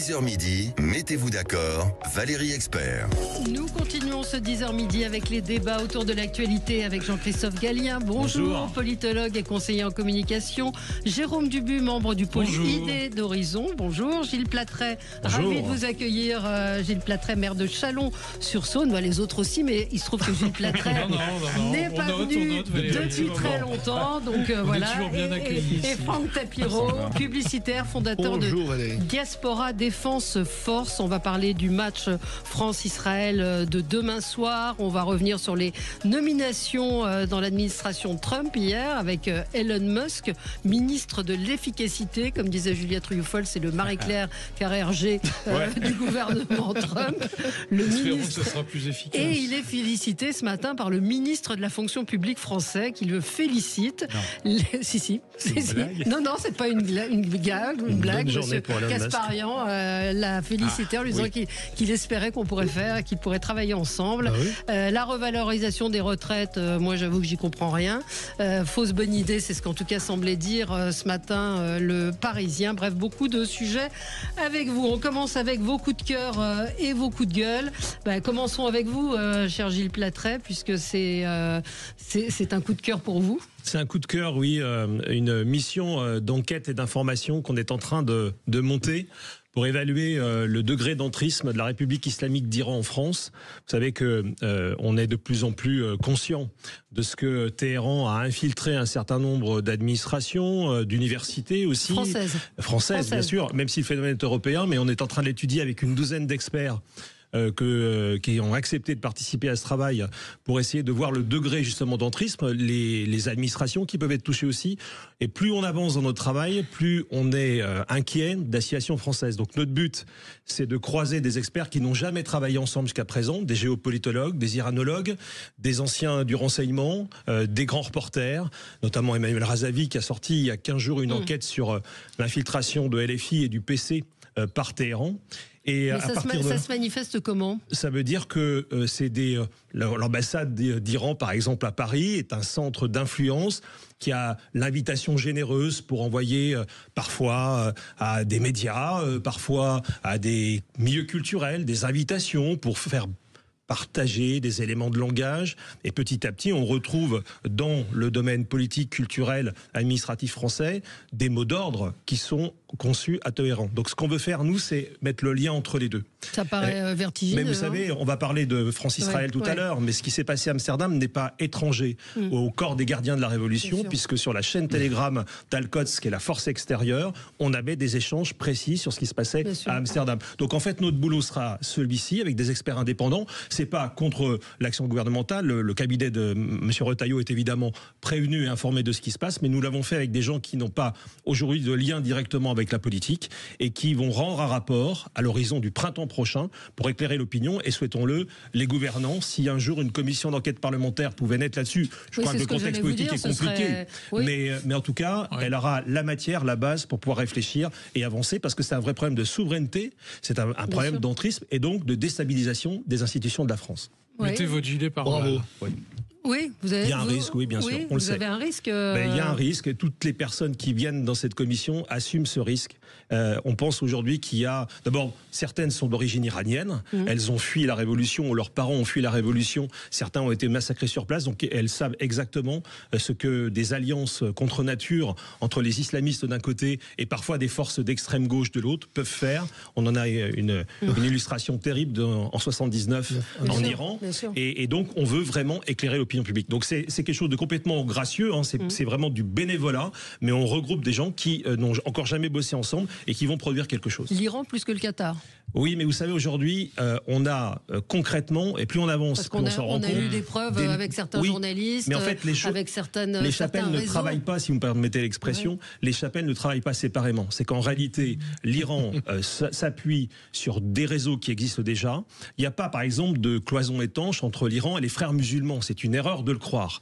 10h midi, mettez-vous d'accord, Valérie Expert. Nous continuons ce 10h midi avec les débats autour de l'actualité avec Jean-Christophe Gallien. Bonjour, politologue et conseiller en communication. Jérôme Dubu, membre du pôle Idées d'Horizon. Bonjour, Gilles Platret. Bonjour. Ravi de vous accueillir. Gilles Platret, maire de Chalon-sur-Saône. Bah, les autres aussi, mais il se trouve que Gilles Platret n'est pas venu depuis très longtemps. Donc voilà. Et Franck Tapiro, publicitaire, fondateur de Diaspora Défense Force. On va parler du match France-Israël de demain soir. On va revenir sur les nominations dans l'administration Trump hier avec Elon Musk, ministre de l'efficacité. Comme disait Juliette Rioufol, c'est le Marie-Claire Carrère-G du gouvernement Trump. Le ministre. Que ça sera plus efficace. Et il est félicité ce matin par le ministre de la fonction publique français qui le félicite. Si. Non, c'est pas une blague. Une blague. Monsieur Kasparian l'a félicité en lui disant qu'il espérait qu'on pourrait faire et qu'il pourrait travailler ensemble. La revalorisation des retraites, moi j'avoue que j'y comprends rien. Fausse bonne idée, c'est ce qu'en tout cas semblait dire ce matin le Parisien. Bref, beaucoup de sujets avec vous. On commence avec vos coups de cœur et vos coups de gueule. Commençons avec vous, cher Gilles Platret, puisque c'est un coup de cœur pour vous. C'est un coup de cœur, oui, une mission d'enquête et d'information qu'on est en train de monter pour évaluer le degré d'entrisme de la République islamique d'Iran en France. Vous savez que on est de plus en plus conscient de ce que Téhéran a infiltré un certain nombre d'administrations, d'universités aussi. Françaises, bien sûr, même si le phénomène est européen, mais on est en train de l'étudier avec une douzaine d'experts qui ont accepté de participer à ce travail pour essayer de voir le degré justement d'entrisme, les administrations qui peuvent être touchées aussi. Et plus on avance dans notre travail, plus on est inquiet de la situation française. Donc notre but, c'est de croiser des experts qui n'ont jamais travaillé ensemble jusqu'à présent, des géopolitologues, des iranologues, des anciens du renseignement, des grands reporters, notamment Emmanuel Razavi qui a sorti il y a 15 jours une enquête sur l'infiltration de LFI et du PC par Téhéran. Et ça se manifeste comment ? Ça veut dire que l'ambassade d'Iran, par exemple à Paris, est un centre d'influence qui a l'invitation généreuse pour envoyer parfois à des médias, parfois à des milieux culturels, des invitations pour faire partager des éléments de langage. Et petit à petit, on retrouve dans le domaine politique, culturel, administratif français, des mots d'ordre qui sont conçus à Téhéran. Donc ce qu'on veut faire, nous, c'est mettre le lien entre les deux. Ça paraît vertigineux. Mais vous savez, on va parler de France-Israël tout à l'heure, mais ce qui s'est passé à Amsterdam n'est pas étranger au corps des gardiens de la Révolution, puisque sur la chaîne Telegram d'Al-Quds, qui est la force extérieure, on avait des échanges précis sur ce qui se passait à Amsterdam. Donc en fait, notre boulot sera celui-ci, avec des experts indépendants. C'est pas contre l'action gouvernementale. Le cabinet de M. Retailleau est évidemment prévenu et informé de ce qui se passe, mais nous l'avons fait avec des gens qui n'ont pas aujourd'hui de lien directement avec la politique et qui vont rendre un rapport à l'horizon du printemps prochain pour éclairer l'opinion et, souhaitons-le, les gouvernants. Si un jour une commission d'enquête parlementaire pouvait naître là-dessus, je crois que le contexte politique est compliqué, mais en tout cas, elle aura la matière, la base pour pouvoir réfléchir et avancer, parce que c'est un vrai problème de souveraineté, c'est un problème d'entrisme et donc de déstabilisation des institutions de la France. Mettez votre gilet par Bravo. Oui, vous avez. Il y a un risque, oui, bien sûr. On le sait. Vous avez un risque. Il y a un risque, et toutes les personnes qui viennent dans cette commission assument ce risque. On pense aujourd'hui qu'il y a. D'abord, certaines sont d'origine iranienne. Elles ont fui la révolution, ou leurs parents ont fui la révolution. Certains ont été massacrés sur place, donc elles savent exactement ce que des alliances contre nature entre les islamistes d'un côté et parfois des forces d'extrême gauche de l'autre peuvent faire. On en a une illustration terrible en 79 en Iran. Et donc, on veut vraiment éclairer l'opinion publique. Donc c'est quelque chose de complètement gracieux, c'est vraiment du bénévolat, mais on regroupe des gens qui n'ont encore jamais bossé ensemble et qui vont produire quelque chose. L'Iran plus que le Qatar. Oui, mais vous savez, aujourd'hui, on a concrètement, et plus on avance, plus on s'en rend compte. On a eu des preuves avec certains journalistes, mais en fait, avec certaines les chapelles ne travaillent pas, si vous me permettez l'expression, les chapelles ne travaillent pas séparément. C'est qu'en réalité, l'Iran s'appuie sur des réseaux qui existent déjà. Il n'y a pas, par exemple, de cloison étanche entre l'Iran et les frères musulmans. C'est une erreur. erreur de le croire.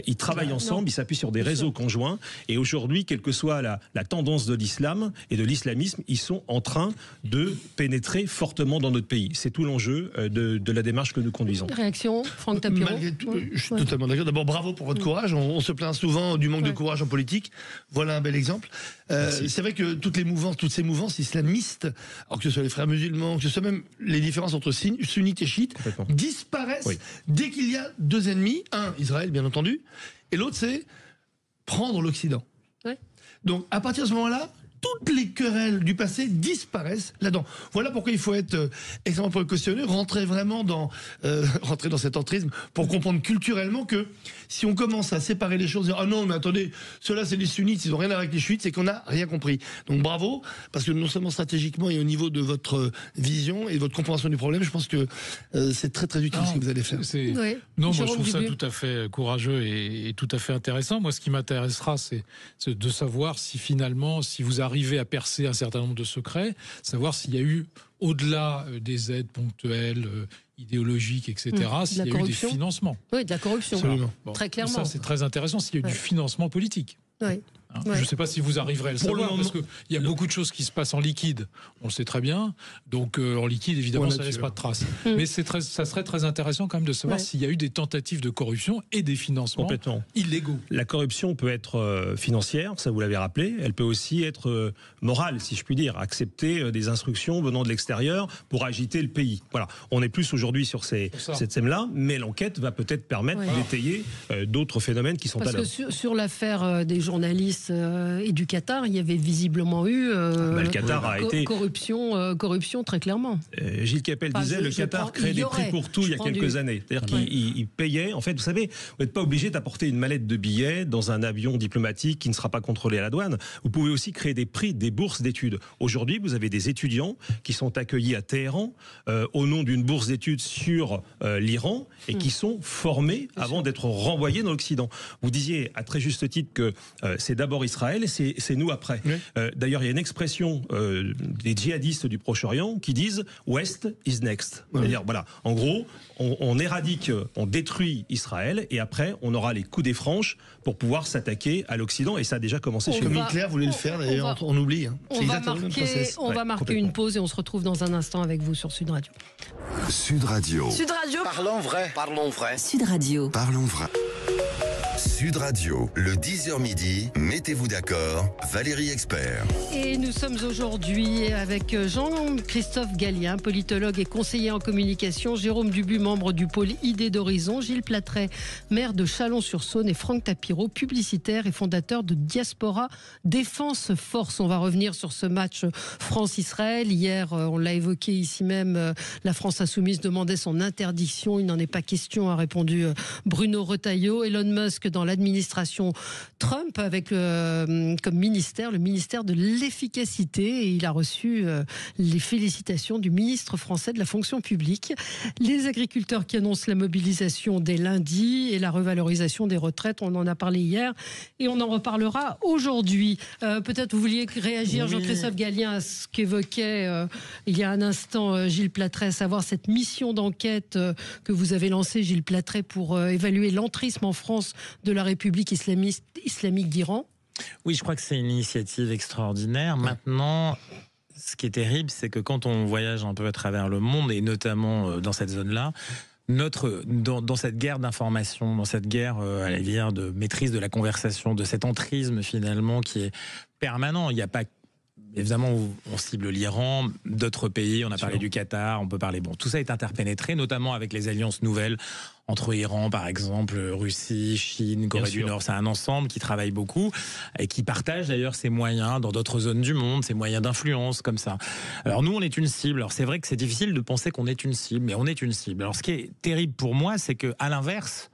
Ils travaillent ensemble, ils s'appuient sur des réseaux conjoints. Et aujourd'hui, quelle que soit la tendance de l'islam et de l'islamisme, ils sont en train de pénétrer fortement dans notre pays. C'est tout l'enjeu de la démarche que nous conduisons. Réaction, Franck Tapiro. Malgré tout, je suis totalement d'accord. D'abord, bravo pour votre courage. On se plaint souvent du manque de courage en politique. Voilà un bel exemple. C'est vrai que toutes ces mouvances islamistes, alors que ce soit les frères musulmans, que ce soit même les différences entre sunnites et chiites, disparaissent dès qu'il y a deux ennemis. Un, Israël, bien entendu, et l'autre, c'est prendre l'Occident. Ouais. Donc, à partir de ce moment-là, toutes les querelles du passé disparaissent là-dedans. Voilà pourquoi il faut être extrêmement précautionneux, rentrer dans cet entrisme pour comprendre culturellement que si on commence à séparer les choses, dire ah non mais attendez, ceux-là c'est les sunnites, ils n'ont rien à voir avec les chiites, c'est qu'on n'a rien compris. Donc bravo, parce que non seulement stratégiquement et au niveau de votre vision et de votre compréhension du problème, je pense que c'est très très utile ce que vous allez faire. Non, moi je trouve ça tout à fait courageux et tout à fait intéressant. Moi ce qui m'intéressera c'est de savoir si finalement, si vous arriver à percer un certain nombre de secrets, savoir s'il y a eu, au-delà des aides ponctuelles, idéologiques, etc., s'il y a eu des financements. Oui, de la corruption, très clairement. Ça, c'est très intéressant, s'il y a eu du financement politique. Oui. Je ne sais pas si vous arriverez à le savoir, parce qu'il y a beaucoup de choses qui se passent en liquide, on le sait très bien, donc en liquide, évidemment, ça ne laisse pas de traces. Mais ça serait très intéressant quand même de savoir s'il y a eu des tentatives de corruption et des financements illégaux. La corruption peut être financière, ça vous l'avez rappelé, elle peut aussi être morale, si je puis dire, accepter des instructions venant de l'extérieur pour agiter le pays. Voilà, on est plus aujourd'hui sur cette thème-là, mais l'enquête va peut-être permettre d'étayer d'autres phénomènes qui sont à l'œuvre. Parce que sur l'affaire des journalistes et du Qatar, il y avait visiblement eu le Qatar a été corruption très clairement. Gilles Kepel disait le Qatar crée des prix pour tout il y a quelques années. C'est-à-dire qu'il payait. En fait, vous savez, vous n'êtes pas obligé d'apporter une mallette de billets dans un avion diplomatique qui ne sera pas contrôlé à la douane. Vous pouvez aussi créer des prix, des bourses d'études. Aujourd'hui, vous avez des étudiants qui sont accueillis à Téhéran au nom d'une bourse d'études sur l'Iran et qui sont formés avant d'être renvoyés dans l'Occident. Vous disiez à très juste titre que c'est d'abord Israël et c'est nous après. Oui. D'ailleurs, il y a une expression des djihadistes du Proche-Orient qui disent « West is next ». C'est-à-dire, voilà, en gros, on éradique, on détruit Israël et après, on aura les coups des franches pour pouvoir s'attaquer à l'Occident et ça a déjà commencé chez nous. Comme Hitler voulait le faire, d'ailleurs, on oublie. Hein. On va marquer une pause et on se retrouve dans un instant avec vous sur Sud Radio. Sud Radio. Sud Radio. Parlons vrai. Parlons vrai. Sud Radio. Parlons vrai. Sud Radio, le 10h midi, mettez-vous d'accord, Valérie Expert. Et nous sommes aujourd'hui avec Jean-Christophe Gallien, politologue et conseiller en communication, Jérôme Dubu, membre du pôle Idées d'Horizon, Gilles Platret, maire de Chalon-sur-Saône et Franck Tapiro, publicitaire et fondateur de Diaspora Défense Force. On va revenir sur ce match France-Israël. Hier, on l'a évoqué ici même, la France insoumise demandait son interdiction. Il n'en est pas question, a répondu Bruno Retailleau. Elon Musk dans l'administration Trump avec comme ministère, le ministère de l'efficacité, et il a reçu les félicitations du ministre français de la fonction publique. Les agriculteurs qui annoncent la mobilisation dès lundi et la revalorisation des retraites, on en a parlé hier et on en reparlera aujourd'hui. Peut-être vous vouliez réagir, Jean-Christophe Gallien, à ce qu'évoquait il y a un instant Gilles Platret, à savoir cette mission d'enquête que vous avez lancée, Gilles Platret, pour évaluer l'entrisme en France de la République islamique d'Iran. Oui, je crois que c'est une initiative extraordinaire. Maintenant, ce qui est terrible, c'est que quand on voyage un peu à travers le monde, et notamment dans cette zone-là, dans cette guerre d'information, dans cette guerre à la dire de maîtrise de la conversation, de cet entrisme finalement qui est permanent, il n'y a pas évidemment, on cible l'Iran, d'autres pays, on a parlé du Qatar, on peut parler... Bon, tout ça est interpénétré, notamment avec les alliances nouvelles entre Iran, par exemple, Russie, Chine, Corée du Nord. C'est un ensemble qui travaille beaucoup et qui partage d'ailleurs ses moyens dans d'autres zones du monde, ses moyens d'influence, comme ça. Alors nous, on est une cible. Alors c'est vrai que c'est difficile de penser qu'on est une cible, mais on est une cible. Alors ce qui est terrible pour moi, c'est qu'à l'inverse,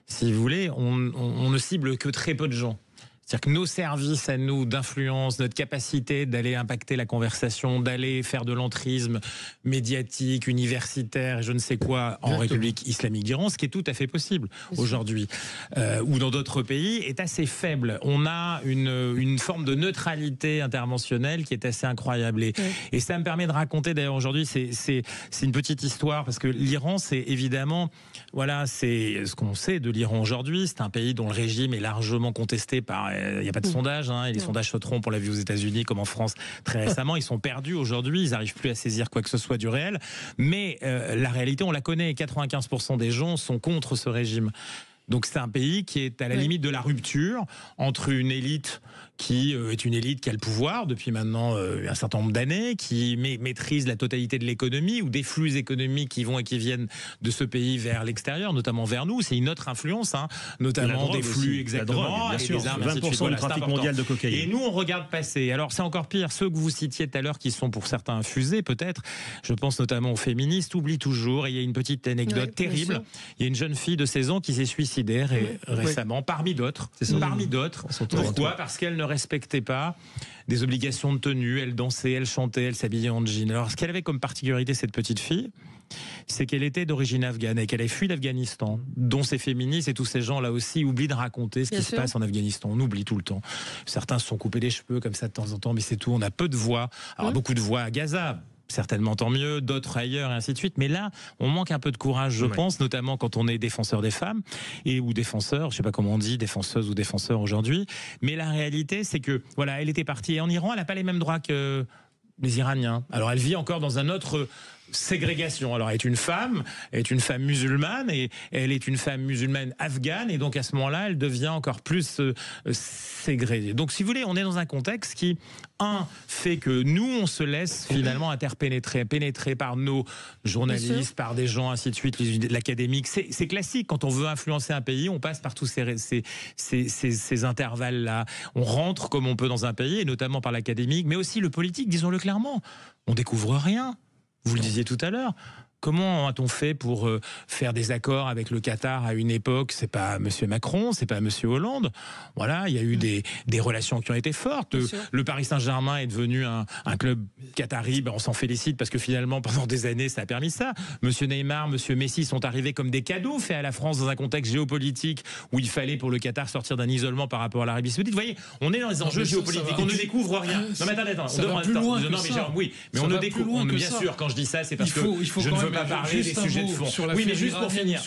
si vous voulez, on ne cible que très peu de gens. C'est-à-dire que nos services à nous d'influence, notre capacité d'aller impacter la conversation, d'aller faire de l'entrisme médiatique, universitaire, je ne sais quoi, en République islamique d'Iran, ce qui est tout à fait possible aujourd'hui, ou dans d'autres pays, est assez faible. On a une forme de neutralité interventionnelle qui est assez incroyable. Et ça me permet de raconter, d'ailleurs aujourd'hui, c'est une petite histoire, parce que l'Iran, c'est évidemment, voilà, c'est ce qu'on sait de l'Iran aujourd'hui, c'est un pays dont le régime est largement contesté par... Il n'y a pas de sondage, et les sondages se trompent, on l'a vu aux États-Unis comme en France très récemment, ils sont perdus aujourd'hui, ils n'arrivent plus à saisir quoi que ce soit du réel, mais la réalité on la connaît, 95% des gens sont contre ce régime. Donc c'est un pays qui est à la limite de la rupture entre une élite qui est une élite qui a le pouvoir depuis maintenant un certain nombre d'années, qui maîtrise la totalité de l'économie ou des flux économiques qui vont et qui viennent de ce pays vers l'extérieur, notamment vers nous. C'est une autre influence, notamment des flux aussi, exactement, bien sûr, 20% du trafic mondial de cocaïne. Et nous, on regarde passer. Alors c'est encore pire. Ceux que vous citiez tout à l'heure, qui sont pour certains infusés peut-être, je pense notamment aux féministes, oublient toujours. Et il y a une petite anecdote terrible. Il y a une jeune fille de 16 ans qui s'est suicidée récemment, parmi d'autres. Pourquoi ? Parce qu'elle ne respectait pas des obligations de tenue, elle dansait, elle chantait, elle s'habillait en jean. Alors ce qu'elle avait comme particularité, cette petite fille, c'est qu'elle était d'origine afghane et qu'elle avait fui l'Afghanistan, dont ces féministes et tous ces gens là aussi oublient de raconter ce qui se passe en Afghanistan. On oublie tout le temps. Certains se sont coupés les cheveux comme ça de temps en temps, mais c'est tout. On a peu de voix. Alors beaucoup de voix à Gaza, certainement tant mieux, d'autres ailleurs et ainsi de suite. Mais là, on manque un peu de courage, je pense, notamment quand on est défenseur des femmes ou défenseur, je sais pas comment on dit, défenseuse ou défenseur aujourd'hui. Mais la réalité, c'est que voilà, elle était partie. Et en Iran, elle n'a pas les mêmes droits que les Iraniens. Alors elle vit encore dans un autre ségrégation. Alors elle est une femme musulmane et elle est une femme musulmane afghane et donc à ce moment-là elle devient encore plus ségrégée. Donc si vous voulez, on est dans un contexte qui fait que nous on se laisse finalement pénétrer par nos journalistes, par des gens ainsi de suite, l'académique. C'est classique, quand on veut influencer un pays, on passe par tous ces intervalles-là. On rentre comme on peut dans un pays et notamment par l'académique, mais aussi le politique, disons-le clairement. On découvre rien. Vous le disiez tout à l'heure. Comment a-t-on fait pour faire des accords avec le Qatar à une époque? C'est pas M. Macron, c'est pas M. Hollande. Voilà, il y a eu des relations qui ont été fortes. Le Paris Saint-Germain est devenu un club qatari. On s'en félicite parce que finalement, pendant des années, ça a permis ça. M. Neymar, M. Messi sont arrivés comme des cadeaux faits à la France dans un contexte géopolitique où il fallait pour le Qatar sortir d'un isolement par rapport à l'Arabie Saoudite. Vous voyez, on est dans les enjeux géopolitiques. On ne découvre rien. Non mais attendez. Mais on ne découvre. Bien sûr, quand je dis ça, c'est parce que je ne veux pas parler des sujets de fond. Oui, mais juste pour finir,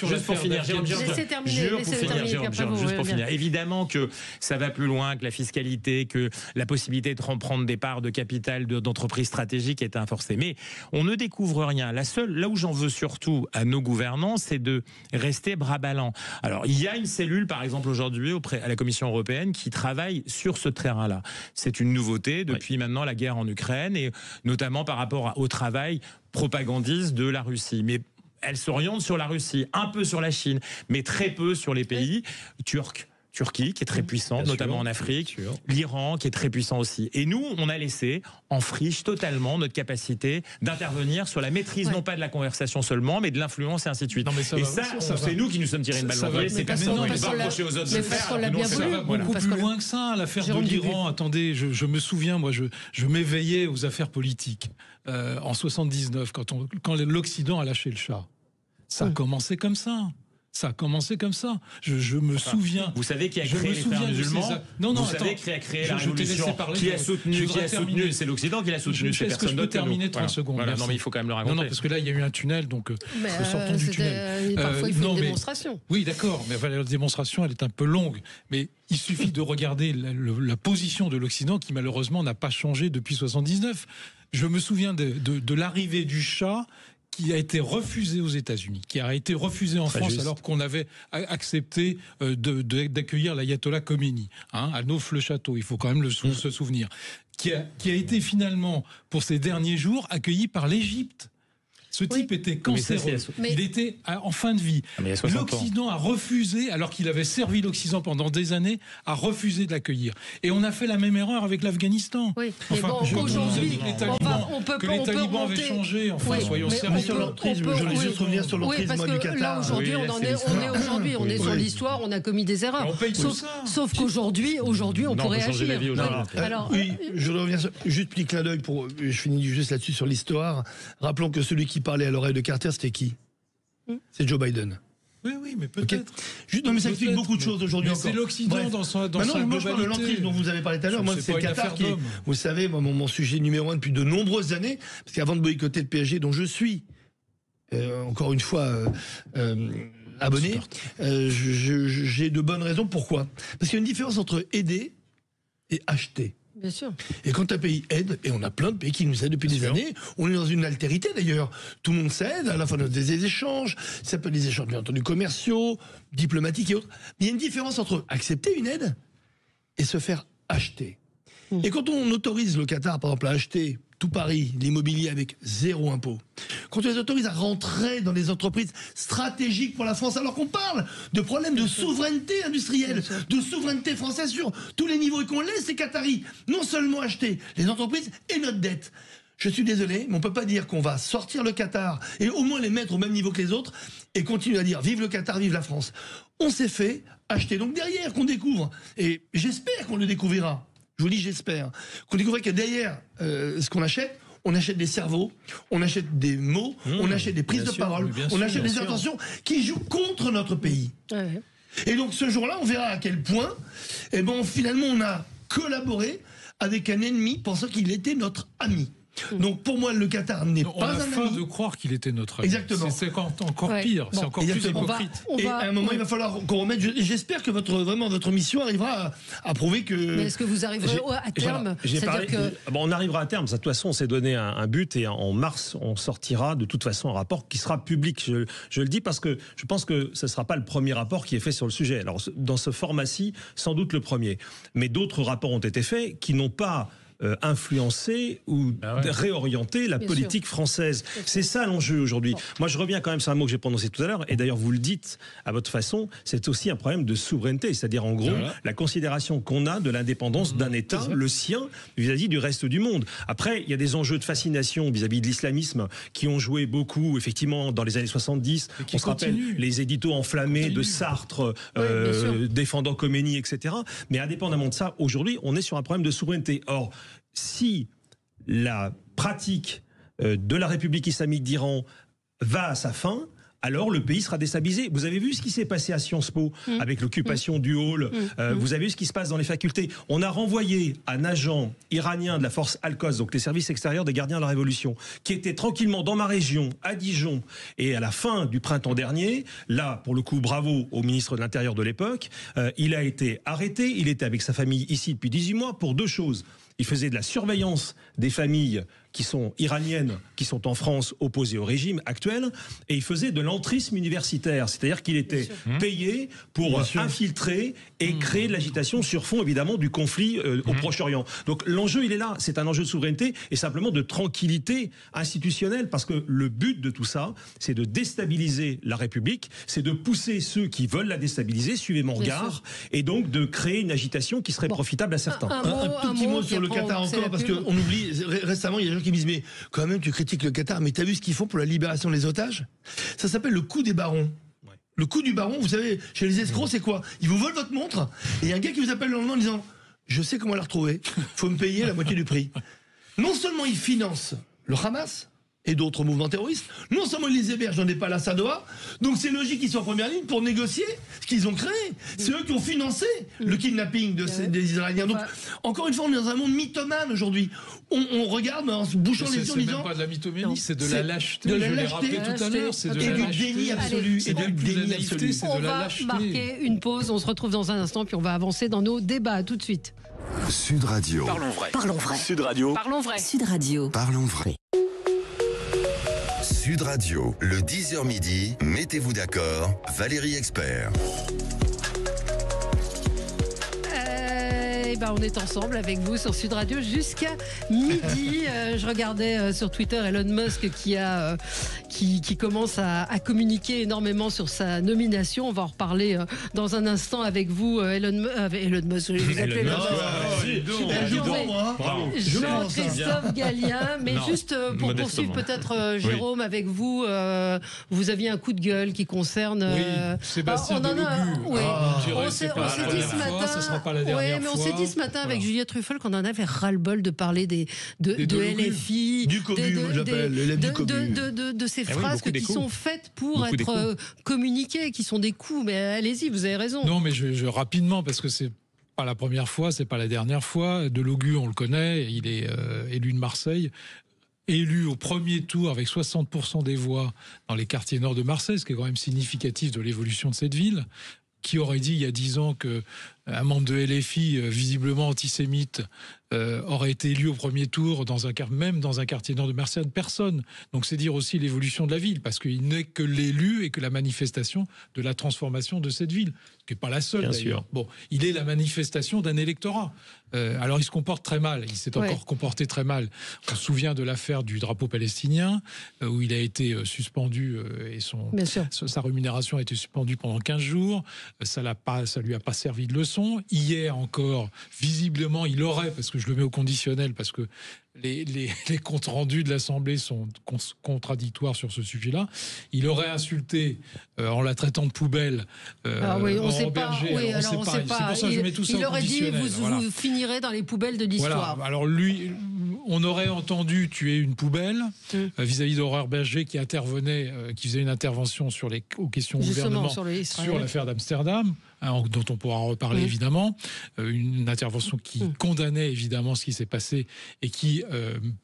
évidemment que ça va plus loin que la fiscalité, que la possibilité de reprendre des parts de capital d'entreprises stratégiques est forcée. Mais on ne découvre rien. Là où j'en veux surtout à nos gouvernants, c'est de rester bras ballants. Alors, il y a une cellule, par exemple, aujourd'hui, à la Commission européenne, qui travaille sur ce terrain-là. C'est une nouveauté depuis maintenant la guerre en Ukraine et notamment par rapport au travail propagandiste de la Russie. Mais elle s'oriente sur la Russie, un peu sur la Chine, mais très peu sur les pays Turquie, qui est très puissante, notamment en Afrique, l'Iran, qui est très puissant aussi. Et nous, on a laissé en friche totalement notre capacité d'intervenir sur la maîtrise, non pas de la conversation seulement, mais de l'influence et ainsi de suite. Non, mais c'est nous qui nous sommes tirés une balle dans le pied, c'est personne qui va reprocher aux autres de faire. Ça va beaucoup plus loin que ça, l'affaire de l'Iran. Attendez, je me souviens, moi, je m'éveillais aux affaires politiques en 79, quand l'Occident a lâché le Shah. Ça a commencé comme ça. Je me souviens. Vous savez qui a créé les frères musulmans? Vous savez qui a créé la révolution? Qui a soutenu? C'est l'Occident qui l'a soutenu. C'est personne d'autre. Je peux terminer 30 secondes. Non, mais il faut quand même le raconter. Non, parce que là, il y a eu un tunnel, donc sortons du tunnel. Parfois, il faut une démonstration. Oui, d'accord, mais la démonstration, elle est un peu longue. Mais il suffit de regarder la position de l'Occident qui, malheureusement, n'a pas changé depuis 79. Je me souviens de l'arrivée du Shah, qui a été refusé aux États-Unis, qui a été refusé en France alors qu'on avait accepté d'accueillir l'ayatollah Khomeini, à Neauphle-le-Château, il faut quand même se souvenir, qui a été finalement, pour ces derniers jours, accueilli par l'Égypte. Ce type était cancéreux. Il était en fin de vie. L'Occident a refusé, alors qu'il avait servi l'Occident pendant des années, a refusé de l'accueillir. Et on a fait la même erreur avec l'Afghanistan. Oui. Enfin, aujourd'hui, que les talibans avaient changé. Enfin, soyons sérieux. Je voulais juste revenir sur l'entrisme du Qatar. Là, aujourd'hui, on est sur l'histoire, on a commis des erreurs. Sauf qu'aujourd'hui, on pourrait agir. Oui, je voudrais revenir sur juste petit clin d'œil je finis juste là-dessus sur l'histoire. Rappelons que celui qui parlait à l'oreille de Carter, c'était qui ? C'est Joe Biden. Oui, mais peut-être. Non, mais ça explique beaucoup de choses aujourd'hui. C'est l'Occident dans sa globalité. Moi, je parle de l'entrisme dont vous avez parlé tout à l'heure. Moi, c'est le Qatar qui est, vous savez, mon sujet numéro 1 depuis de nombreuses années. Parce qu'avant de boycotter le PSG, dont je suis, encore une fois, abonné, j'ai de bonnes raisons. Pourquoi ? Parce qu'il y a une différence entre aider et acheter. Bien sûr. Et quand un pays aide, et on a plein de pays qui nous aident depuis des années, on est dans une altérité d'ailleurs. Tout le monde s'aide, à la fois des échanges, ça peut être des échanges bien entendu commerciaux, diplomatiques et autres. Mais il y a une différence entre accepter une aide et se faire acheter. Et quand on autorise le Qatar, par exemple, à acheter tout Paris, l'immobilier avec 0 impôt, quand on les autorise à rentrer dans des entreprises stratégiques pour la France, alors qu'on parle de problèmes de souveraineté industrielle, de souveraineté française sur tous les niveaux, et qu'on laisse les Qataris non seulement acheter les entreprises et notre dette. Je suis désolé, mais on ne peut pas dire qu'on va sortir le Qatar et au moins les mettre au même niveau que les autres et continuer à dire vive le Qatar, vive la France. On s'est fait acheter. Donc derrière qu'on découvre, et j'espère qu'on le découvrira, je vous dis j'espère, qu'on découvre que derrière ce qu'on achète, on achète des cerveaux, on achète des mots, on achète des prises de parole, on achète des intentions qui jouent contre notre pays. Ouais. Et donc ce jour-là, on verra à quel point, finalement, on a collaboré avec un ennemi pensant qu'il était notre ami. Donc pour moi, le Qatar n'est pas un ami. On a faim de croire qu'il était notre ami. Exactement. C'est encore pire, c'est encore plus hypocrite. Et à un moment, il va falloir qu'on remette. J'espère que votre mission arrivera à prouver que. Mais est-ce que vous arriverez à terme on arrivera à terme. De toute façon, on s'est donné un but et en mars, on sortira de toute façon un rapport qui sera public. Je le dis parce que je pense que ce ne sera pas le premier rapport qui est fait sur le sujet. Alors, dans ce format-ci, sans doute le premier. Mais d'autres rapports ont été faits qui n'ont pas influencer ou réorienter la politique française. C'est ça l'enjeu aujourd'hui. Moi, je reviens quand même sur un mot que j'ai prononcé tout à l'heure, et d'ailleurs vous le dites à votre façon, c'est aussi un problème de souveraineté, c'est-à-dire en gros la considération qu'on a de l'indépendance d'un État, le sien, vis-à-vis du reste du monde. Après, il y a des enjeux de fascination vis-à-vis de l'islamisme qui ont joué beaucoup, effectivement, dans les années 70. On se rappelle les éditos enflammés de Sartre, défendant Khomeini, etc. Mais indépendamment de ça, aujourd'hui, on est sur un problème de souveraineté. Or, si la pratique de la République islamique d'Iran va à sa fin, alors le pays sera déstabilisé. Vous avez vu ce qui s'est passé à Sciences Po avec l'occupation du hall. Vous avez vu ce qui se passe dans les facultés. On a renvoyé un agent iranien de la force Al-Quds, donc les services extérieurs des gardiens de la Révolution, qui était tranquillement dans ma région, à Dijon, et à la fin du printemps dernier, là, pour le coup, bravo au ministre de l'Intérieur de l'époque, il a été arrêté, il était avec sa famille ici depuis 18 mois pour deux choses. Il faisait de la surveillance des familles qui sont iraniennes, qui sont en France opposées au régime actuel, et il faisait de l'entrisme universitaire, c'est-à-dire qu'il était payé pour infiltrer et créer de l'agitation sur fond évidemment du conflit au Proche-Orient. Donc l'enjeu il est là, c'est un enjeu de souveraineté et simplement de tranquillité institutionnelle, parce que le but de tout ça, c'est de déstabiliser la République, c'est de pousser ceux qui veulent la déstabiliser, suivez mon regard, et donc de créer une agitation qui serait profitable à certains. Un tout petit mot sur le Qatar encore, parce qu'on oublie, récemment il y a des gens qui me disent mais quand même tu critiques le Qatar, mais t'as vu ce qu'ils font pour la libération des otages? Ça s'appelle le coup des barons. Le coup du baron, vous savez, chez les escrocs, c'est quoi? Ils vous volent votre montre, et il y a un gars qui vous appelle le lendemain en disant je sais comment la retrouver, faut me payer la moitié du prix. Non seulement ils financent le Hamas et d'autres mouvements terroristes, non seulement ils les hébergent dans des palaces à Doha, donc c'est logique qu'ils soient en première ligne pour négocier ce qu'ils ont créé. C'est eux qui ont financé le kidnapping des Israéliens. Donc, encore une fois, on est dans un monde mythomane aujourd'hui. On regarde en se bouchant les yeux en disant... C'est même pas de la mythomanie, c'est de la lâcheté. De la lâcheté. Je l'ai rappelé tout à l'heure, c'est de la lâcheté. Et du déni absolu. C'est du déni absolu. On va marquer une pause, on se retrouve dans un instant, puis on va avancer dans nos débats. Tout de suite. Sud Radio. Parlons vrai. Parlons vrai. Sud Radio. Parlons vrai. Sud Radio. Parlons vrai. Sud Radio, le 10h midi, mettez-vous d'accord, Valérie Expert. on est ensemble avec vous sur Sud Radio jusqu'à midi. Je regardais sur Twitter Elon Musk qui commence à communiquer énormément sur sa nomination. On va en reparler dans un instant avec vous, Elon Musk. Je vous appelle Jean-Christophe Gallien. Mais juste pour poursuivre peut-être Jérôme avec vous, vous aviez un coup de gueule qui concerne Sébastien Delogu. On s'est dit ce matin, ce sera pas la dernière fois. On s'est dit ce matin avec Juliette Truffel qu'on en avait ras-le-bol de parler de LFI, du cobu, de ces phrases qui sont faites pour être communiquées, qui sont des coups. Mais allez-y, vous avez raison. Non, mais je rapidement, parce que c'est pas la première fois, c'est pas la dernière fois. Delogu, on le connaît, il est élu de Marseille. Élu au premier tour avec 60% des voix dans les quartiers nord de Marseille, ce qui est quand même significatif de l'évolution de cette ville. Qui aurait dit il y a 10 ans qu'un membre de LFI, visiblement antisémite, aurait été élu au premier tour, même dans un quartier nord de Marseille? Personne. Donc c'est dire aussi l'évolution de la ville, parce qu'il n'est que l'élu et que la manifestation de la transformation de cette ville, qui n'est pas la seule d'ailleurs. Bon, il est la manifestation d'un électorat. Alors il se comporte très mal, il s'est encore comporté très mal. On se souvient de l'affaire du drapeau palestinien, où il a été suspendu et sa rémunération a été suspendue pendant 15 jours. Ça lui a pas servi de leçon. Hier encore, visiblement, il aurait, parce que je le mets au conditionnel, parce que les comptes rendus de l'Assemblée sont contradictoires sur ce sujet-là. Il aurait insulté en la traitant de poubelle. On ne sait pas. C'est pour ça que je mets tout ça au conditionnel. Il aurait dit vous finirez dans les poubelles de l'histoire. Voilà. Alors lui, on aurait entendu tuer une poubelle vis-à-vis d'Aurore Berger qui intervenait, qui faisait une intervention aux questions au gouvernement sur l'affaire d'Amsterdam. Dont on pourra reparler évidemment, une intervention qui condamnait évidemment ce qui s'est passé et qui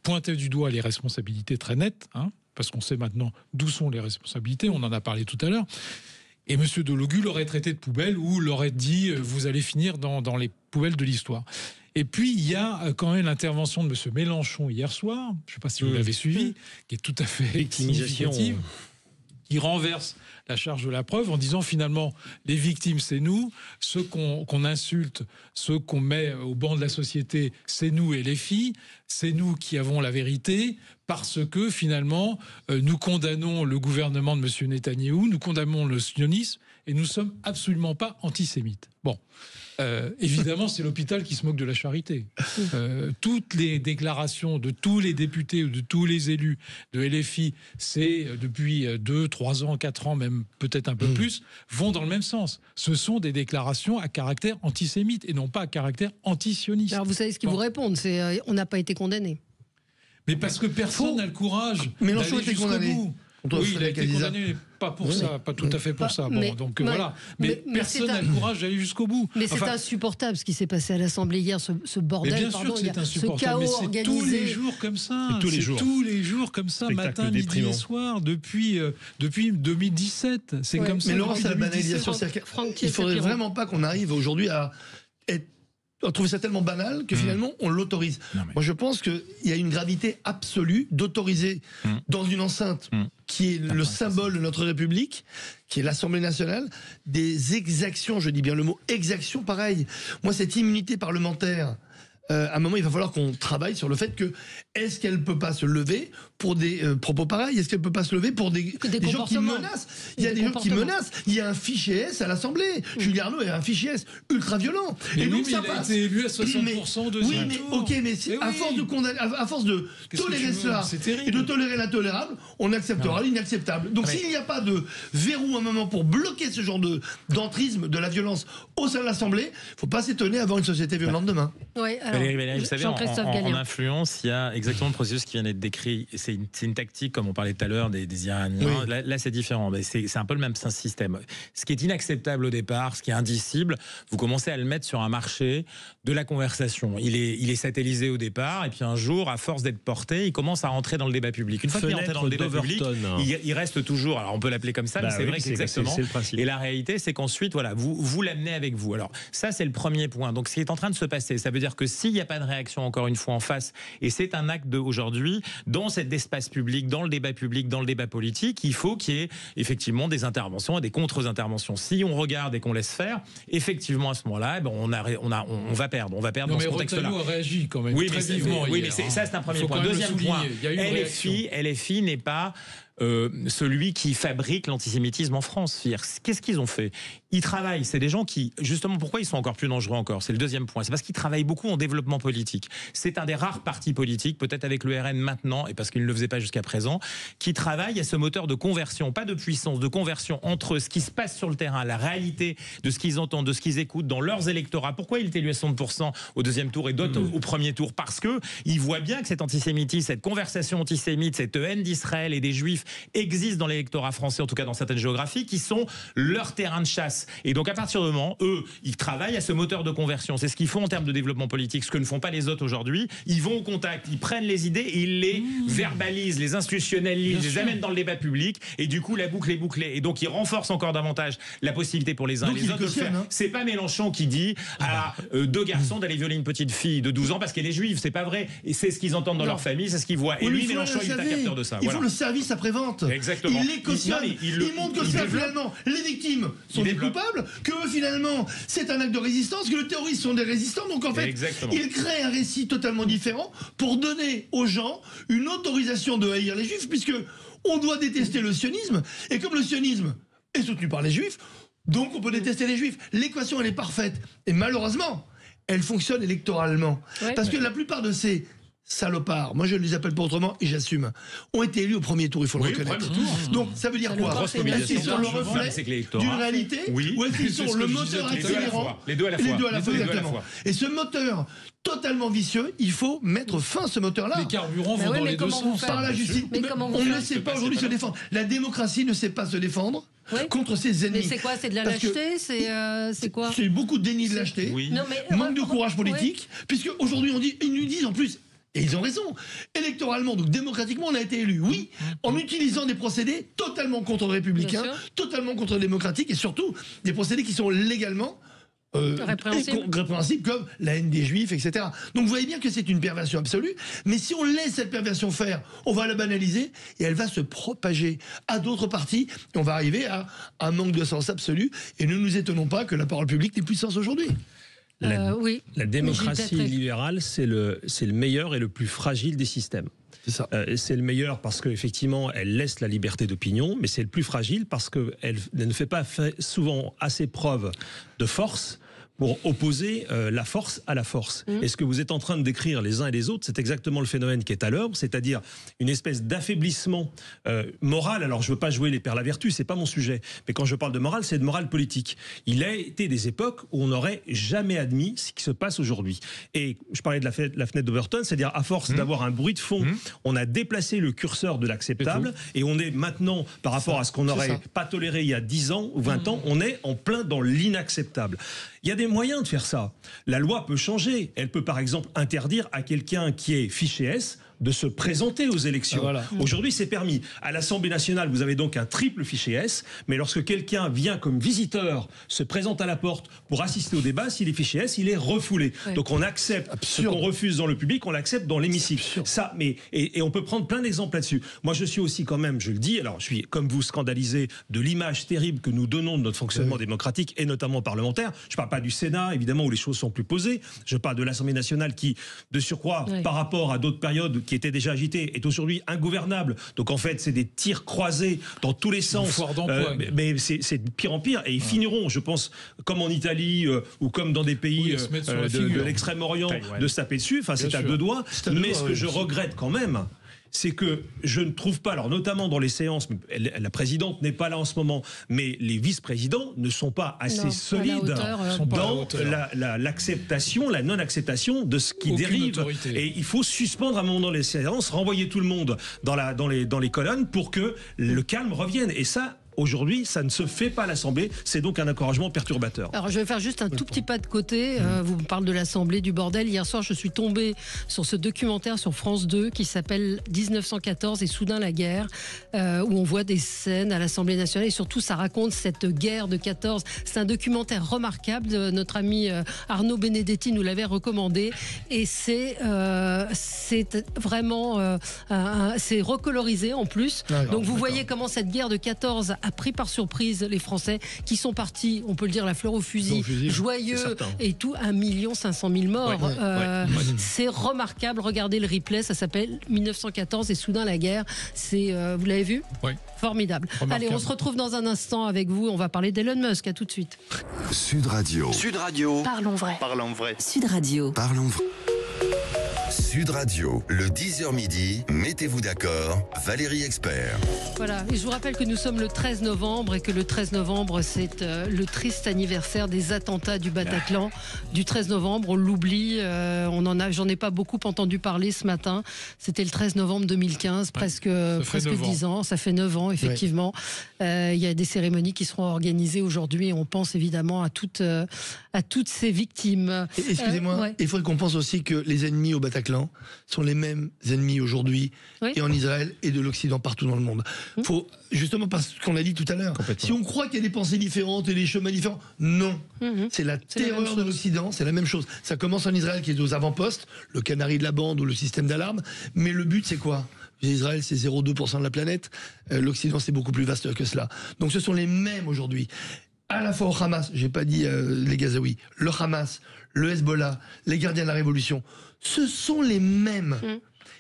pointait du doigt les responsabilités très nettes, parce qu'on sait maintenant d'où sont les responsabilités, on en a parlé tout à l'heure. Et M. Delogu l'aurait traité de poubelle ou l'aurait dit vous allez finir dans les poubelles de l'histoire. Et puis, il y a quand même l'intervention de M. Mélenchon hier soir, je ne sais pas si vous l'avez suivi, qui est tout à fait significative, qui renverse la charge de la preuve en disant finalement les victimes c'est nous, ceux qu'on insulte, ceux qu'on met au banc de la société c'est nous et les filles, c'est nous qui avons la vérité parce que finalement nous condamnons le gouvernement de M. Netanyahou, nous condamnons le sionisme et nous sommes absolument pas antisémites. Bon. Évidemment, c'est l'hôpital qui se moque de la charité. Toutes les déclarations de tous les députés ou de tous les élus de LFI, c'est depuis 2, 3 ans, 4 ans, même peut-être un peu plus, vont dans le même sens. Ce sont des déclarations à caractère antisémite et non pas à caractère antisioniste. Alors vous savez ce qu'ils vous répondent, c'est on n'a pas été condamné. Mais parce que personne n'a le courage d'aller jusqu'au bout. Oui, il a été condamné, pas pour ça, pas tout à fait pour ça. Mais personne n'a le courage d'aller jusqu'au bout. Mais c'est insupportable ce qui s'est passé à l'Assemblée hier, ce bordel. Mais bien sûr que c'est insupportable, ce chaos mais c'est organisé. Tous les jours comme ça. Tous les jours comme ça, matin, midi et soir, depuis 2017. C'est comme ça. Mais Laurent, c'est la banalisation. Il ne faudrait vraiment pas qu'on arrive aujourd'hui à trouver ça tellement banal que finalement on l'autorise. Moi je pense qu'il y a une gravité absolue d'autoriser dans une enceinte qui est le symbole de notre République, qui est l'Assemblée nationale, des exactions, je dis bien le mot exaction, pareil. Moi cette immunité parlementaire, à un moment il va falloir qu'on travaille sur le fait que est-ce qu'elle peut pas se lever pour des propos pareils, est-ce qu'elle peut pas se lever pour des gens qui menacent. Il y a des gens qui menacent. Il y a un fichier S à l'Assemblée. Julien Arnaud a un fichier S ultra violent. Et donc ça passe. Il a été élu à 60% de oui, mais ok, mais à force de condamner, à force de tolérer cela et de tolérer l'intolérable, on acceptera l'inacceptable. Donc s'il n'y a pas de verrou à un moment pour bloquer ce genre d'entrisme, de la violence au sein de l'Assemblée, faut pas s'étonner d'avoir une société violente demain. Oui, alors, vous savez, en influence, il y a exactement le processus qui vient d'être décrit. C'est une tactique, comme on parlait tout à l'heure, des Iraniens. Oui. Là, c'est différent. C'est un peu le même système. Ce qui est inacceptable au départ, ce qui est indicible, vous commencez à le mettre sur un marché de la conversation. Il est satellisé au départ, et puis un jour, à force d'être porté, il commence à rentrer dans le débat public. Une fois qu'il est rentré dans le débat public, il reste toujours, alors on peut l'appeler comme ça, mais c'est vrai que c'est exactement. C'est le principe. Et la réalité, c'est qu'ensuite, voilà, vous l'amenez avec vous. Alors, ça, c'est le premier point. Donc, ce qui est en train de se passer, ça veut dire que si s'il n'y a pas de réaction, encore une fois, en face, et c'est un acte aujourd'hui, dans cet espace public, dans le débat politique, il faut qu'il y ait effectivement des interventions et des contre-interventions. Si on regarde et qu'on laisse faire, effectivement, à ce moment-là, on va perdre. On va perdre dans ce contexte-là. Retailleau a réagi quand même très vivement. Oui, mais ça, c'est un premier point. Deuxième point, LFI n'est pas celui qui fabrique l'antisémitisme en France. Qu'est-ce qu'ils ont fait? Ils travaillent, c'est des gens qui, justement, pourquoi ils sont encore plus dangereux encore? C'est le deuxième point, c'est parce qu'ils travaillent beaucoup en développement politique. C'est un des rares partis politiques, peut-être avec le RN maintenant, et parce qu'ils ne le faisaient pas jusqu'à présent, qui travaille à ce moteur de conversion, pas de puissance, de conversion entre ce qui se passe sur le terrain, la réalité de ce qu'ils entendent, de ce qu'ils écoutent dans leurs électorats. Pourquoi il est élu à 60% au deuxième tour et d'autres au premier tour? Parce que ils voient bien que cet antisémitisme, cette conversation antisémite, cette haine d'Israël et des Juifs existe dans l'électorat français, en tout cas dans certaines géographies, qui sont leur terrain de chasse. Et donc à partir du moment, eux, ils travaillent à ce moteur de conversion. C'est ce qu'ils font en termes de développement politique, ce que ne font pas les autres aujourd'hui. Ils vont au contact, ils prennent les idées et ils les verbalisent, les institutionnalisent, les amènent dans le débat public, et du coup la boucle est bouclée. Et donc ils renforcent encore davantage la possibilité pour les uns et les autres de le faire. C'est pas Mélenchon qui dit à deux garçons d'aller violer une petite fille de 12 ans parce qu'elle est juive, c'est pas vrai. Et c'est ce qu'ils entendent dans leur famille, c'est ce qu'ils voient. Et lui, Mélenchon, il est un capteur de ça. Il faut le service après-vente. Exactement. Il les cautionne. Il montre que ça, finalement, les victimes sont des coupables, que finalement, c'est un acte de résistance, que les terroristes sont des résistants. Donc en fait, il crée un récit totalement différent pour donner aux gens une autorisation de haïr les juifs, puisque on doit détester le sionisme. Et comme le sionisme est soutenu par les juifs, donc on peut détester les juifs. L'équation, elle est parfaite. Et malheureusement, elle fonctionne électoralement. Ouais. Parce que la plupart de ces salopards, moi je ne les appelle pas autrement et j'assume, ont été élus au premier tour, il faut le reconnaître. Donc ça veut dire quoi? Est-ce qu'ils sont le reflet d'une réalité ou est-ce qu'ils sont le moteur accélérant? Les deux à la fois. Exactement. Et ce moteur totalement vicieux, il faut mettre fin à ce moteur-là. Les carburants vont dans les deux sens. Par la justice. On ne sait pas aujourd'hui se défendre. La démocratie ne sait pas se défendre contre ses ennemis. Mais c'est quoi? C'est de la lâcheté? C'est quoi? C'est beaucoup de déni de lâcheté. Manque de courage politique. Puisque aujourd'hui ils nous disent en plus, et ils ont raison, électoralement, donc démocratiquement, on a été élus, oui, en utilisant des procédés totalement contre-républicains, totalement contre-démocratiques, et surtout des procédés qui sont légalement répréhensibles, comme la haine des juifs, etc. Donc vous voyez bien que c'est une perversion absolue, mais si on laisse cette perversion faire, on va la banaliser, et elle va se propager à d'autres partis, et on va arriver à un manque de sens absolu, et ne nous étonnons pas que la parole publique n'ait plus de sens aujourd'hui. La démocratie libérale, c'est le meilleur et le plus fragile des systèmes. C'est le meilleur parce qu'effectivement, elle laisse la liberté d'opinion, mais c'est le plus fragile parce qu'elle ne fait pas souvent assez preuve de force pour opposer la force à la force. Et ce que vous êtes en train de décrire les uns et les autres, c'est exactement le phénomène qui est à l'œuvre, c'est-à-dire une espèce d'affaiblissement moral. Alors je ne veux pas jouer les pères la vertu, c'est pas mon sujet, mais quand je parle de morale, c'est de morale politique. Il a été des époques où on n'aurait jamais admis ce qui se passe aujourd'hui. Et je parlais de la fenêtre d'Overton, c'est-à-dire à force d'avoir un bruit de fond, on a déplacé le curseur de l'acceptable et on est maintenant, par rapport à ce qu'on n'aurait pas toléré il y a 10 ans ou 20 ans, on est en plein dans l'inacceptable. Il y a des moyens de faire ça. La loi peut changer. Elle peut par exemple interdire à quelqu'un qui est fiché S de se présenter aux élections. Aujourd'hui, c'est permis. À l'Assemblée nationale, vous avez donc un triple fichier S, mais lorsque quelqu'un vient comme visiteur, se présente à la porte pour assister au débat, s'il est fiché S, il est refoulé. Donc on accepte ce qu'on refuse dans le public, on l'accepte dans l'hémicycle. Ça, et on peut prendre plein d'exemples là-dessus. Moi, je suis aussi quand même, je le dis, alors je suis comme vous scandalisé de l'image terrible que nous donnons de notre fonctionnement démocratique et notamment parlementaire. Je ne parle pas du Sénat, évidemment, où les choses sont plus posées. Je parle de l'Assemblée nationale qui, de surcroît, par rapport à d'autres périodes qui était déjà agité, est aujourd'hui ingouvernable. Donc en fait, c'est des tirs croisés dans tous les sens. Mais c'est de pire en pire. Et ils finiront, je pense, comme en Italie ou comme dans des pays de l'Extrême-Orient, de se taper dessus. Enfin, c'est à deux doigts. Mais ce que je regrette quand même, c'est que je ne trouve pas, alors notamment dans les séances, la présidente n'est pas là en ce moment, mais les vice-présidents ne sont pas assez solides dans l'acceptation, la non-acceptation de ce qui dérive. Et il faut suspendre à un moment dans les séances, renvoyer tout le monde dans les colonnes pour que le calme revienne. Et ça, aujourd'hui, ça ne se fait pas à l'Assemblée. C'est donc un encouragement perturbateur. Alors, je vais faire juste un tout petit pas de côté. Vous me parlez de l'Assemblée, du bordel. Hier soir, je suis tombée sur ce documentaire sur France 2 qui s'appelle 1914 et soudain la guerre, où on voit des scènes à l'Assemblée nationale et surtout, ça raconte cette guerre de 14. C'est un documentaire remarquable. Notre ami Arnaud Benedetti nous l'avait recommandé et c'est vraiment c'est recolorisé en plus. Donc vous voyez comment cette guerre de 14 a pris par surprise les Français qui sont partis, on peut le dire, la fleur au fusil, joyeux et tout, 1 500 000 morts. C'est remarquable. Regardez le replay, ça s'appelle 1914 et soudain la guerre. Vous l'avez vu ? Oui. Formidable. Allez, on se retrouve dans un instant avec vous. On va parler d'Elon Musk. À tout de suite. Sud Radio. Sud Radio. Parlons vrai. Parlons vrai. Sud Radio. Parlons vrai. Sud Radio, le 10h midi, mettez-vous d'accord, Valérie Expert. Voilà, et je vous rappelle que nous sommes le 13 novembre et que le 13 novembre, c'est le triste anniversaire des attentats du Bataclan. Du 13 novembre, on l'oublie, j'en ai pas beaucoup entendu parler ce matin. C'était le 13 novembre 2015, presque 10 ans. Ça fait 9 ans, effectivement. Il y a des cérémonies qui seront organisées aujourd'hui et on pense évidemment à toutes ces victimes. Excusez-moi, il faudrait qu'on pense aussi que les ennemis au Bataclan sont les mêmes ennemis aujourd'hui et en Israël et de l'Occident partout dans le monde. Faut, justement parce qu'on a dit tout à l'heure, si on croit qu'il y a des pensées différentes et des chemins différents, non. C'est la terreur de l'Occident, c'est la même chose. Ça commence en Israël qui est aux avant-postes, le canari de la bande ou le système d'alarme, mais le but c'est quoi ? Israël, c'est 0,2% de la planète. L'Occident, c'est beaucoup plus vaste que cela. Donc ce sont les mêmes aujourd'hui. À la fois au Hamas, j'ai pas dit les Gazaouis, le Hamas, le Hezbollah, les gardiens de la Révolution, ce sont les mêmes.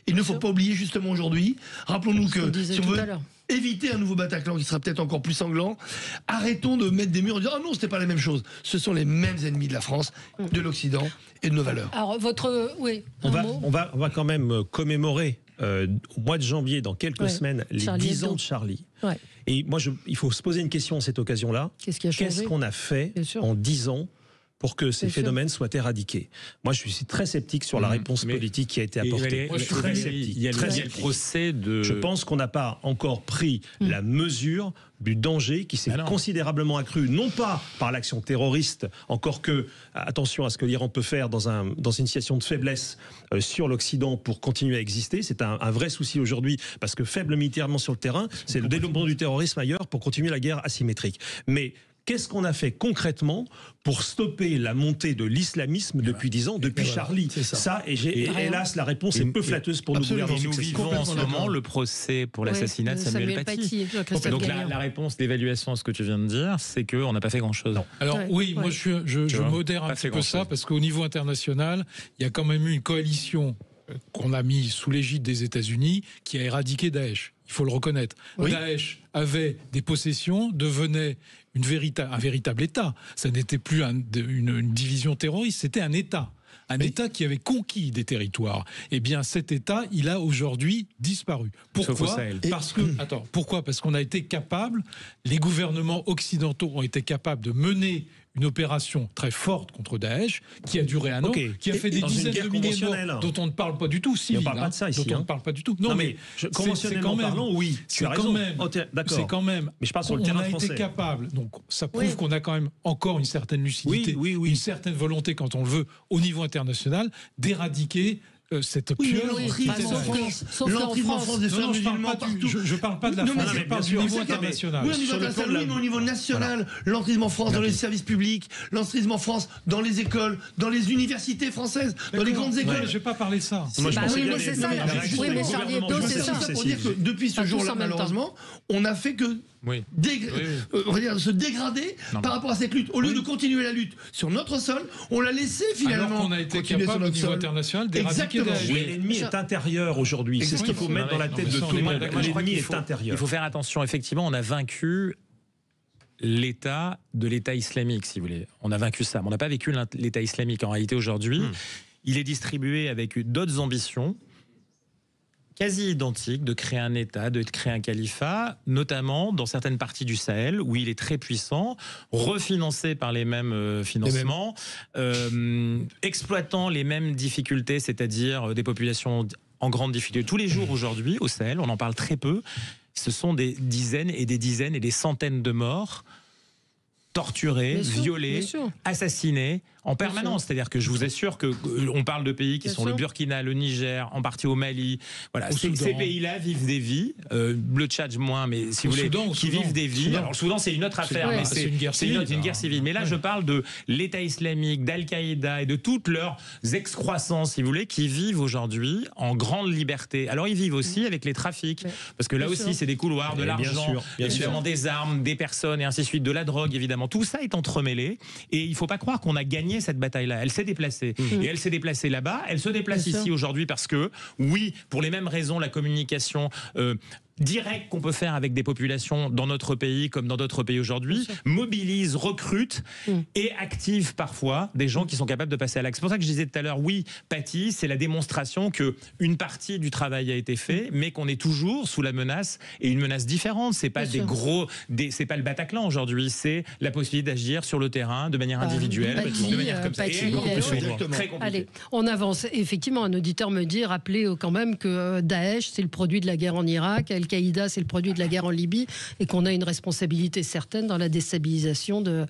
Il ne faut pas oublier justement aujourd'hui, rappelons-nous que si on veut éviter un nouveau Bataclan qui sera peut-être encore plus sanglant, arrêtons de mettre des murs en disant « Ah non, c'était pas la même chose ». Ce sont les mêmes ennemis de la France, de l'Occident et de nos valeurs. Alors on va quand même commémorer au mois de janvier, dans quelques semaines, les 10 ans de Charlie. Et moi, il faut se poser une question à cette occasion-là. Qu'est-ce qu'on a fait en 10 ans pour que ces phénomènes soient éradiqués? Moi, je suis très sceptique sur la réponse politique qui a été apportée. Moi, je suis très sceptique. Il y a le procès de... Je pense qu'on n'a pas encore pris la mesure du danger qui s'est considérablement accru, non pas par l'action terroriste, encore que, attention à ce que l'Iran peut faire dans une situation de faiblesse sur l'Occident pour continuer à exister. C'est un vrai souci aujourd'hui, parce que faible militairement sur le terrain, c'est le développement du terrorisme ailleurs pour continuer la guerre asymétrique. Mais qu'est-ce qu'on a fait concrètement pour stopper la montée de l'islamisme depuis 10 ans, depuis Charlie? Hélas, la réponse est peu flatteuse pour nous gouvernements. Nous vivons en ce moment le procès pour l'assassinat de Samuel Paty. Donc la réponse d'évaluation à ce que tu viens de dire, c'est qu'on n'a pas fait grand-chose. Alors moi je modère un petit peu ça, parce qu'au niveau international, il y a quand même eu une coalition qu'on a mis sous l'égide des États-Unis qui a éradiqué Daesh. Il faut le reconnaître. Daesh avait des possessions, devenait un véritable État. Ça n'était plus une division terroriste, c'était un État. Un État qui avait conquis des territoires. Eh bien, cet État, il a aujourd'hui disparu. Pourquoi ? Pourquoi ? Parce qu'on a été capable, les gouvernements occidentaux ont été capables de mener une opération très forte contre Daesh, qui a duré un an, qui a fait des dizaines de milliers de morts, dont on ne parle pas du tout, civil. On ne parle pas de ça ici. Dont on ne parle pas du tout. Non, mais conventionnellement parlant, oui, tu as raison. C'est quand même. Mais je parle sur le terrain français. On a été capable. Donc, ça prouve qu'on a quand même encore une certaine lucidité, une certaine volonté, quand on le veut, au niveau international, d'éradiquer cette pieuvre. L'entrisme en France des frères musulmans partout. Je ne parle pas de la France, je parle du niveau international. Oui, au niveau international, mais au niveau national, l'entrisme en France dans les services publics, l'entrisme en France dans les écoles, dans les universités françaises, dans les grandes écoles. Je ne vais pas parler de ça. Oui, mais c'est ça. Oui, mais Charlie Hebdo, c'est ça. Pour dire que depuis ce jour-là, malheureusement, on n'a fait que on va dire, se dégrader par rapport à cette lutte. Au lieu de continuer la lutte sur notre sol, on l'a laissé finalement. Alors qu'on a été capable au niveau international d'éradiquer Daesh. L'ennemi est intérieur aujourd'hui. C'est ce qu'il faut mettre dans la tête de tout le monde. L'ennemi est intérieur. Il faut faire attention. Effectivement, on a vaincu l'État de l'État islamique, si vous voulez. On a vaincu ça. Mais on n'a pas vécu l'État islamique. En réalité, aujourd'hui, il est distribué avec d'autres ambitions quasi identique, de créer un État, de créer un califat, notamment dans certaines parties du Sahel, où il est très puissant, refinancé par les mêmes financements, exploitant les mêmes difficultés, c'est-à-dire des populations en grande difficulté. Tous les jours aujourd'hui, au Sahel, on en parle très peu, ce sont des dizaines et des dizaines et des centaines de morts, torturés, violés, assassinés en permanence. C'est-à-dire que je vous assure que on parle de pays qui sont le Burkina, le Niger, en partie au Mali. Voilà, ces pays-là vivent des vies. Le Tchad moins, mais si vous voulez, qui vivent des vies. Alors le Soudan, c'est une autre affaire, mais c'est une guerre civile. Mais là, je parle de l'État islamique, d'Al-Qaïda et de toutes leurs excroissances, si vous voulez, qui vivent aujourd'hui en grande liberté. Alors ils vivent aussi avec les trafics, parce que là aussi, c'est des couloirs, de l'argent, évidemment des armes, des personnes et ainsi de suite, de la drogue, évidemment. Tout ça est entremêlé et il ne faut pas croire qu'on a gagné cette bataille-là. Elle s'est déplacée. Et elle s'est déplacée là-bas. Elle se déplace ici aujourd'hui parce que, oui, pour les mêmes raisons, la communication direct qu'on peut faire avec des populations dans notre pays comme dans d'autres pays aujourd'hui, mobilise, recrute et active parfois des gens qui sont capables de passer à l'acte. C'est pour ça que je disais tout à l'heure, oui, Paty, c'est la démonstration qu'une partie du travail a été fait, mais qu'on est toujours sous la menace, et une menace différente. C'est pas c'est pas le Bataclan aujourd'hui, c'est la possibilité d'agir sur le terrain de manière individuelle, de manière comme ça. Très compliqué. Allez, on avance. Effectivement, un auditeur me dit, rappelez quand même que Daesh, c'est le produit de la guerre en Irak, Al-Qaïda, c'est le produit de la guerre en Libye, et qu'on a une responsabilité certaine dans la déstabilisation de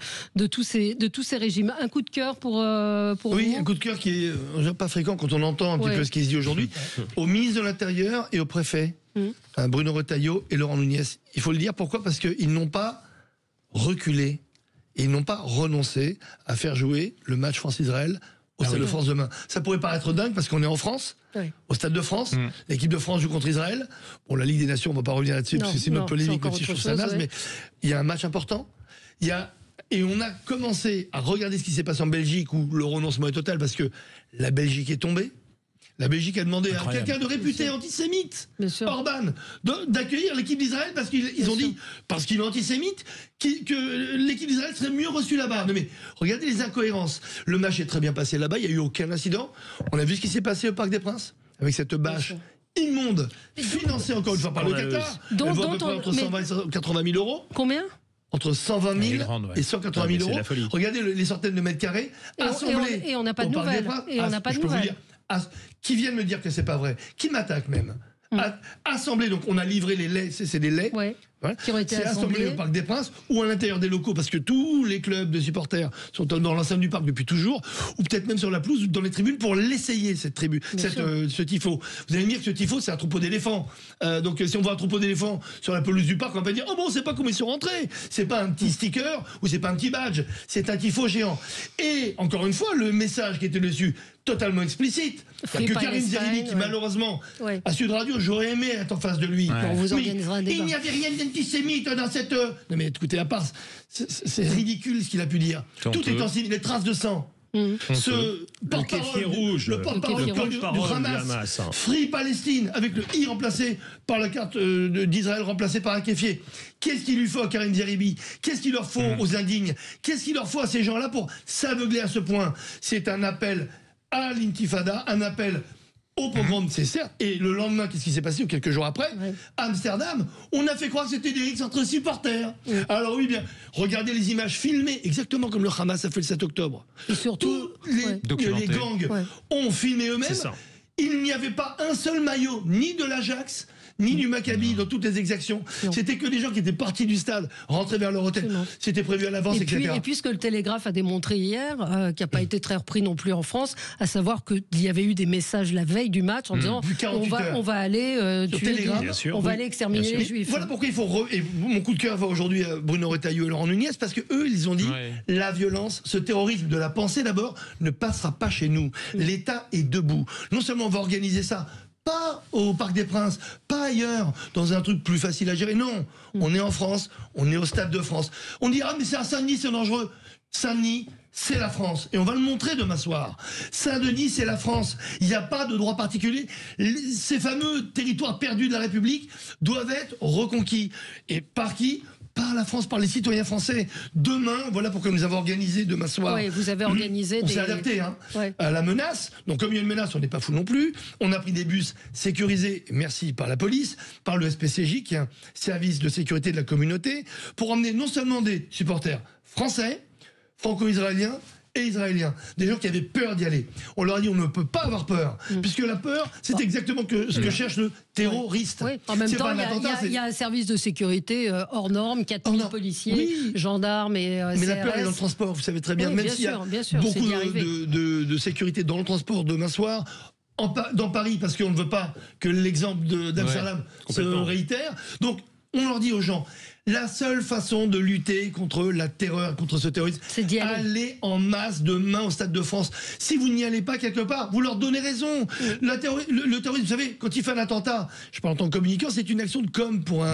tous ces régimes. Un coup de cœur pour oui, vous. un coup de cœur qui est pas fréquent quand on entend un petit peu ce qui se dit aujourd'hui, au ministre de l'Intérieur et au préfet, Bruno Retailleau et Laurent Nunez. Il faut le dire, pourquoi ? Parce qu'ils n'ont pas reculé, et ils n'ont pas renoncé à faire jouer le match France-Israël au Stade de France demain. Ça pourrait paraître dingue parce qu'on est en France, au Stade de France, l'équipe de France joue contre Israël. Bon, la Ligue des Nations, on ne va pas revenir là-dessus parce que c'est une autre polémique, même si je trouve ça naze, mais il y a un match important. Et on a commencé à regarder ce qui s'est passé en Belgique, où le renoncement est total parce que la Belgique est tombée. La Belgique a demandé à quelqu'un de réputé antisémite, Orban, d'accueillir l'équipe d'Israël parce qu'ils ont dit, parce qu'il est antisémite, que l'équipe d'Israël serait mieux reçue là-bas. Non mais regardez les incohérences. Le match est très bien passé là-bas, il n'y a eu aucun incident. On a vu ce qui s'est passé au Parc des Princes, avec cette bâche immonde, financée encore une fois par le Qatar. Elle vaut à peu près entre 120 et 180 000 euros. Combien ? Entre 120 000 et 180 000 euros. Regardez les centaines de mètres carrés assemblés. Et on n'a pas de nouvelles. Et on n'a pas de nouvelles. Qui viennent me dire que c'est pas vrai, qui m'attaque même. Assemblés, donc on a livré les laits, c'est des laits qui ont été assemblés au Parc des Princes ou à l'intérieur des locaux, parce que tous les clubs de supporters sont dans l'enceinte du parc depuis toujours, ou peut-être même sur la pelouse ou dans les tribunes pour l'essayer, cette tribu, ce tifo. Vous allez me dire que ce tifo, c'est un troupeau d'éléphants. Donc si on voit un troupeau d'éléphants sur la pelouse du parc, on va dire, oh bon, on sait pas comment ils sont rentrés. C'est pas un petit sticker ou c'est pas un petit badge, c'est un tifo géant. Et encore une fois, le message qui était dessus, totalement explicite. Il n'y a que Karim Zeribi qui, malheureusement, à Sud Radio, j'aurais aimé être en face de lui. On vous organisera un débat. Il n'y avait rien d'antisémite dans cette... Non mais écoutez, à part, c'est ridicule ce qu'il a pu dire. Tout est en signe, les traces de sang. Ce porte-parole du Hamas, Free Palestine, avec le I remplacé par la carte d'Israël remplacée par un kéfier. Qu'est-ce qu'il lui faut à Karim Zeribi? Qu'est-ce qu'il leur faut aux indignes? Qu'est-ce qu'il leur faut à ces gens-là pour s'aveugler à ce point? C'est un appel à l'intifada, un appel au pogrom, c'est certes. Et le lendemain, qu'est-ce qui s'est passé, ou quelques jours après, à Amsterdam, on a fait croire que c'était des rixes entre supporters. Alors oui, bien, regardez les images filmées, exactement comme le Hamas a fait le 7 octobre. Et surtout, les gangs ont filmé eux-mêmes. Il n'y avait pas un seul maillot, ni de l'Ajax, ni du Maccabi dans toutes les exactions. C'était que des gens qui étaient partis du stade, rentrés vers leur hôtel. C'était prévu à l'avance, etc. Et puis ce que le Télégraphe a démontré hier, qui n'a pas été très repris non plus en France, à savoir qu'il y avait eu des messages la veille du match en disant on va aller tuer, on va aller exterminer les Juifs. Voilà pourquoi il faut... Et mon coup de cœur va aujourd'hui à Bruno Retailleau et Laurent Nunez, parce que eux, ils ont dit la violence, ce terrorisme de la pensée d'abord, ne passera pas chez nous. L'État est debout. Non seulement on va organiser ça, pas au Parc des Princes, pas ailleurs, dans un truc plus facile à gérer. Non, on est en France, on est au Stade de France. On dira, mais c'est à Saint-Denis, c'est dangereux. Saint-Denis, c'est la France. Et on va le montrer demain soir. Saint-Denis, c'est la France. Il n'y a pas de droit particulier. Ces fameux territoires perdus de la République doivent être reconquis. Et par qui ? Par la France, par les citoyens français. Demain, voilà pourquoi nous avons organisé demain soir. Oui, vous avez organisé on s'est adapté à la menace. Donc comme il y a une menace, on n'est pas fou non plus. On a pris des bus sécurisés, merci, par la police, par le SPCJ, qui est un service de sécurité de la communauté, pour emmener non seulement des supporters français, franco-israéliens et israéliens, des gens qui avaient peur d'y aller. On leur a dit on ne peut pas avoir peur, puisque la peur, c'est exactement ce que cherche le terroriste. Oui. En même temps, il y a un service de sécurité hors norme, 4000 policiers, gendarmes et mais CRS. la peur est dans le transport, vous savez très bien, même s'il y a beaucoup de sécurité dans le transport demain soir, dans Paris, parce qu'on ne veut pas que l'exemple d'Amsterdam se réitère. Donc, on leur dit aux gens, la seule façon de lutter contre la terreur, contre ce terrorisme, c'est d'y aller en masse demain au Stade de France. Si vous n'y allez pas quelque part, vous leur donnez raison. Le terrorisme, vous savez, quand il fait un attentat, je parle en tant que communicant, c'est une action de com pour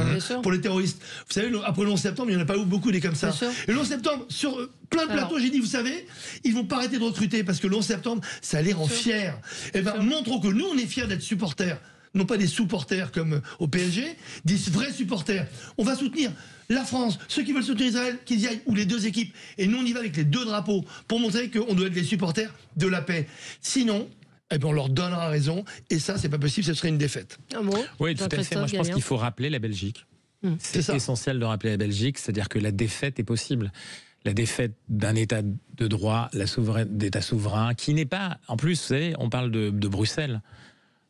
les terroristes. Vous savez, après le 11 septembre, il n'y en a pas eu beaucoup des comme ça. Et le 11 septembre, sur plein de plateaux, j'ai dit, vous savez, ils vont pas arrêter de recruter parce que le 11 septembre, ça les rend fiers. Eh bien, montrons que nous, on est fiers d'être supporters. Non pas des sous-porters comme au PSG, des vrais supporters. On va soutenir la France, ceux qui veulent soutenir Israël, qu'ils y aillent, ou les deux équipes. Et nous, on y va avec les deux drapeaux pour montrer qu'on doit être les supporters de la paix. Sinon, eh bien, on leur donnera raison. Et ça, c'est pas possible, ce serait une défaite. Oui, tout à fait. Moi, je pense qu'il faut rappeler la Belgique. C'est essentiel de rappeler la Belgique, c'est-à-dire que la défaite est possible. La défaite d'un État de droit, d'État souverain, qui n'est pas... En plus, vous savez, on parle de Bruxelles.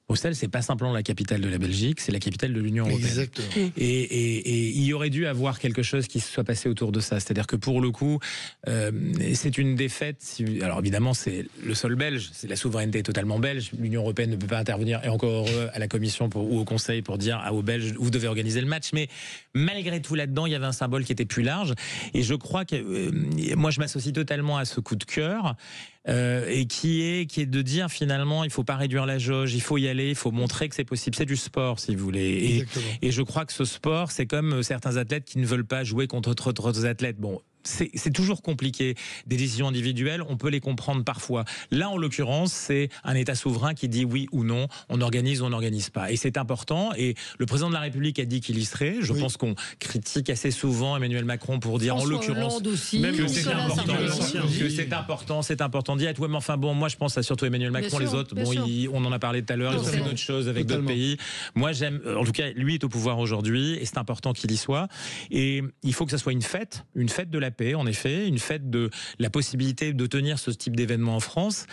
Bruxelles, c'est pas simplement la capitale de la Belgique, c'est la capitale de l'Union européenne. Exactement. Et il y aurait dû avoir quelque chose qui se soit passé autour de ça. C'est-à-dire que pour le coup, c'est une défaite. Alors évidemment, c'est le sol belge, c'est la souveraineté totalement belge. L'Union européenne ne peut pas intervenir, et encore heureux, à la Commission ou au Conseil pour dire aux Belges, vous devez organiser le match. Mais malgré tout là-dedans, il y avait un symbole qui était plus large. Et je crois que moi, je m'associe totalement à ce coup de cœur. Et qui est de dire finalement il faut pas réduire la jauge, il faut y aller, il faut montrer que c'est possible, c'est du sport si vous voulez, et je crois que ce sport, c'est comme certains athlètes qui ne veulent pas jouer contre d'autres athlètes. Bon, c'est toujours compliqué. Des décisions individuelles, on peut les comprendre parfois. Là, en l'occurrence, c'est un État souverain qui dit oui ou non, on organise ou on n'organise pas. Et c'est important. Et le président de la République a dit qu'il y serait. Je pense qu'on critique assez souvent Emmanuel Macron pour dire en l'occurrence même que c'est important. C'est important d'y être. Ouais, mais enfin bon, moi je pense à surtout Emmanuel Macron. Les autres, bon, on en a parlé tout à l'heure. Ils ont fait d'autres choses avec d'autres pays. Moi, j'aime. En tout cas, lui est au pouvoir aujourd'hui et c'est important qu'il y soit. Et il faut que ça soit une fête de la paix, en effet, une fête de la possibilité de tenir ce type d'événement en France.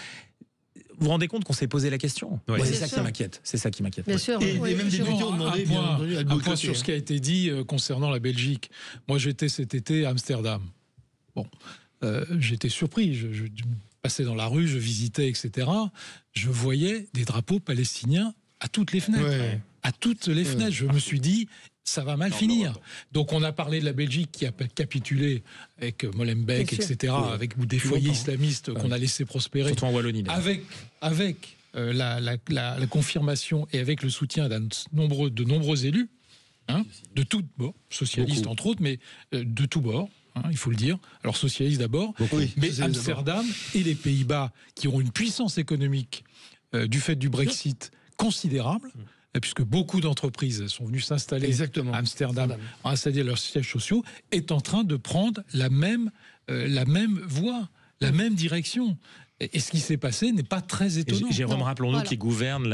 Vous vous rendez compte qu'on s'est posé la question? C'est ça qui m'inquiète. C'est ça qui m'inquiète. Bien sûr. Et même députés ont demandé un point sur ce qui a été dit concernant la Belgique. Moi, j'étais cet été à Amsterdam. Bon, j'étais surpris. Je passais dans la rue, je visitais, etc. Je voyais des drapeaux palestiniens à toutes les fenêtres. À toutes les fenêtres. Je me suis dit, ça va mal finir. Donc on a parlé de la Belgique qui a capitulé avec Molenbeek, etc., avec des foyers islamistes qu'on a laissé prospérer. Surtout en Wallonie. Avec la confirmation et avec le soutien de nombreux élus, de tous bords, socialistes entre autres, mais de tous bords. Il faut le dire. Alors socialistes d'abord, mais Amsterdam et les Pays-Bas qui ont une puissance économique du fait du Brexit considérable, puisque beaucoup d'entreprises sont venues s'installer à Amsterdam, ont installé leurs sièges sociaux, est en train de prendre la même voie, la même direction. Et ce qui s'est passé n'est pas très étonnant. Jérôme, rappelons-nous qui gouverne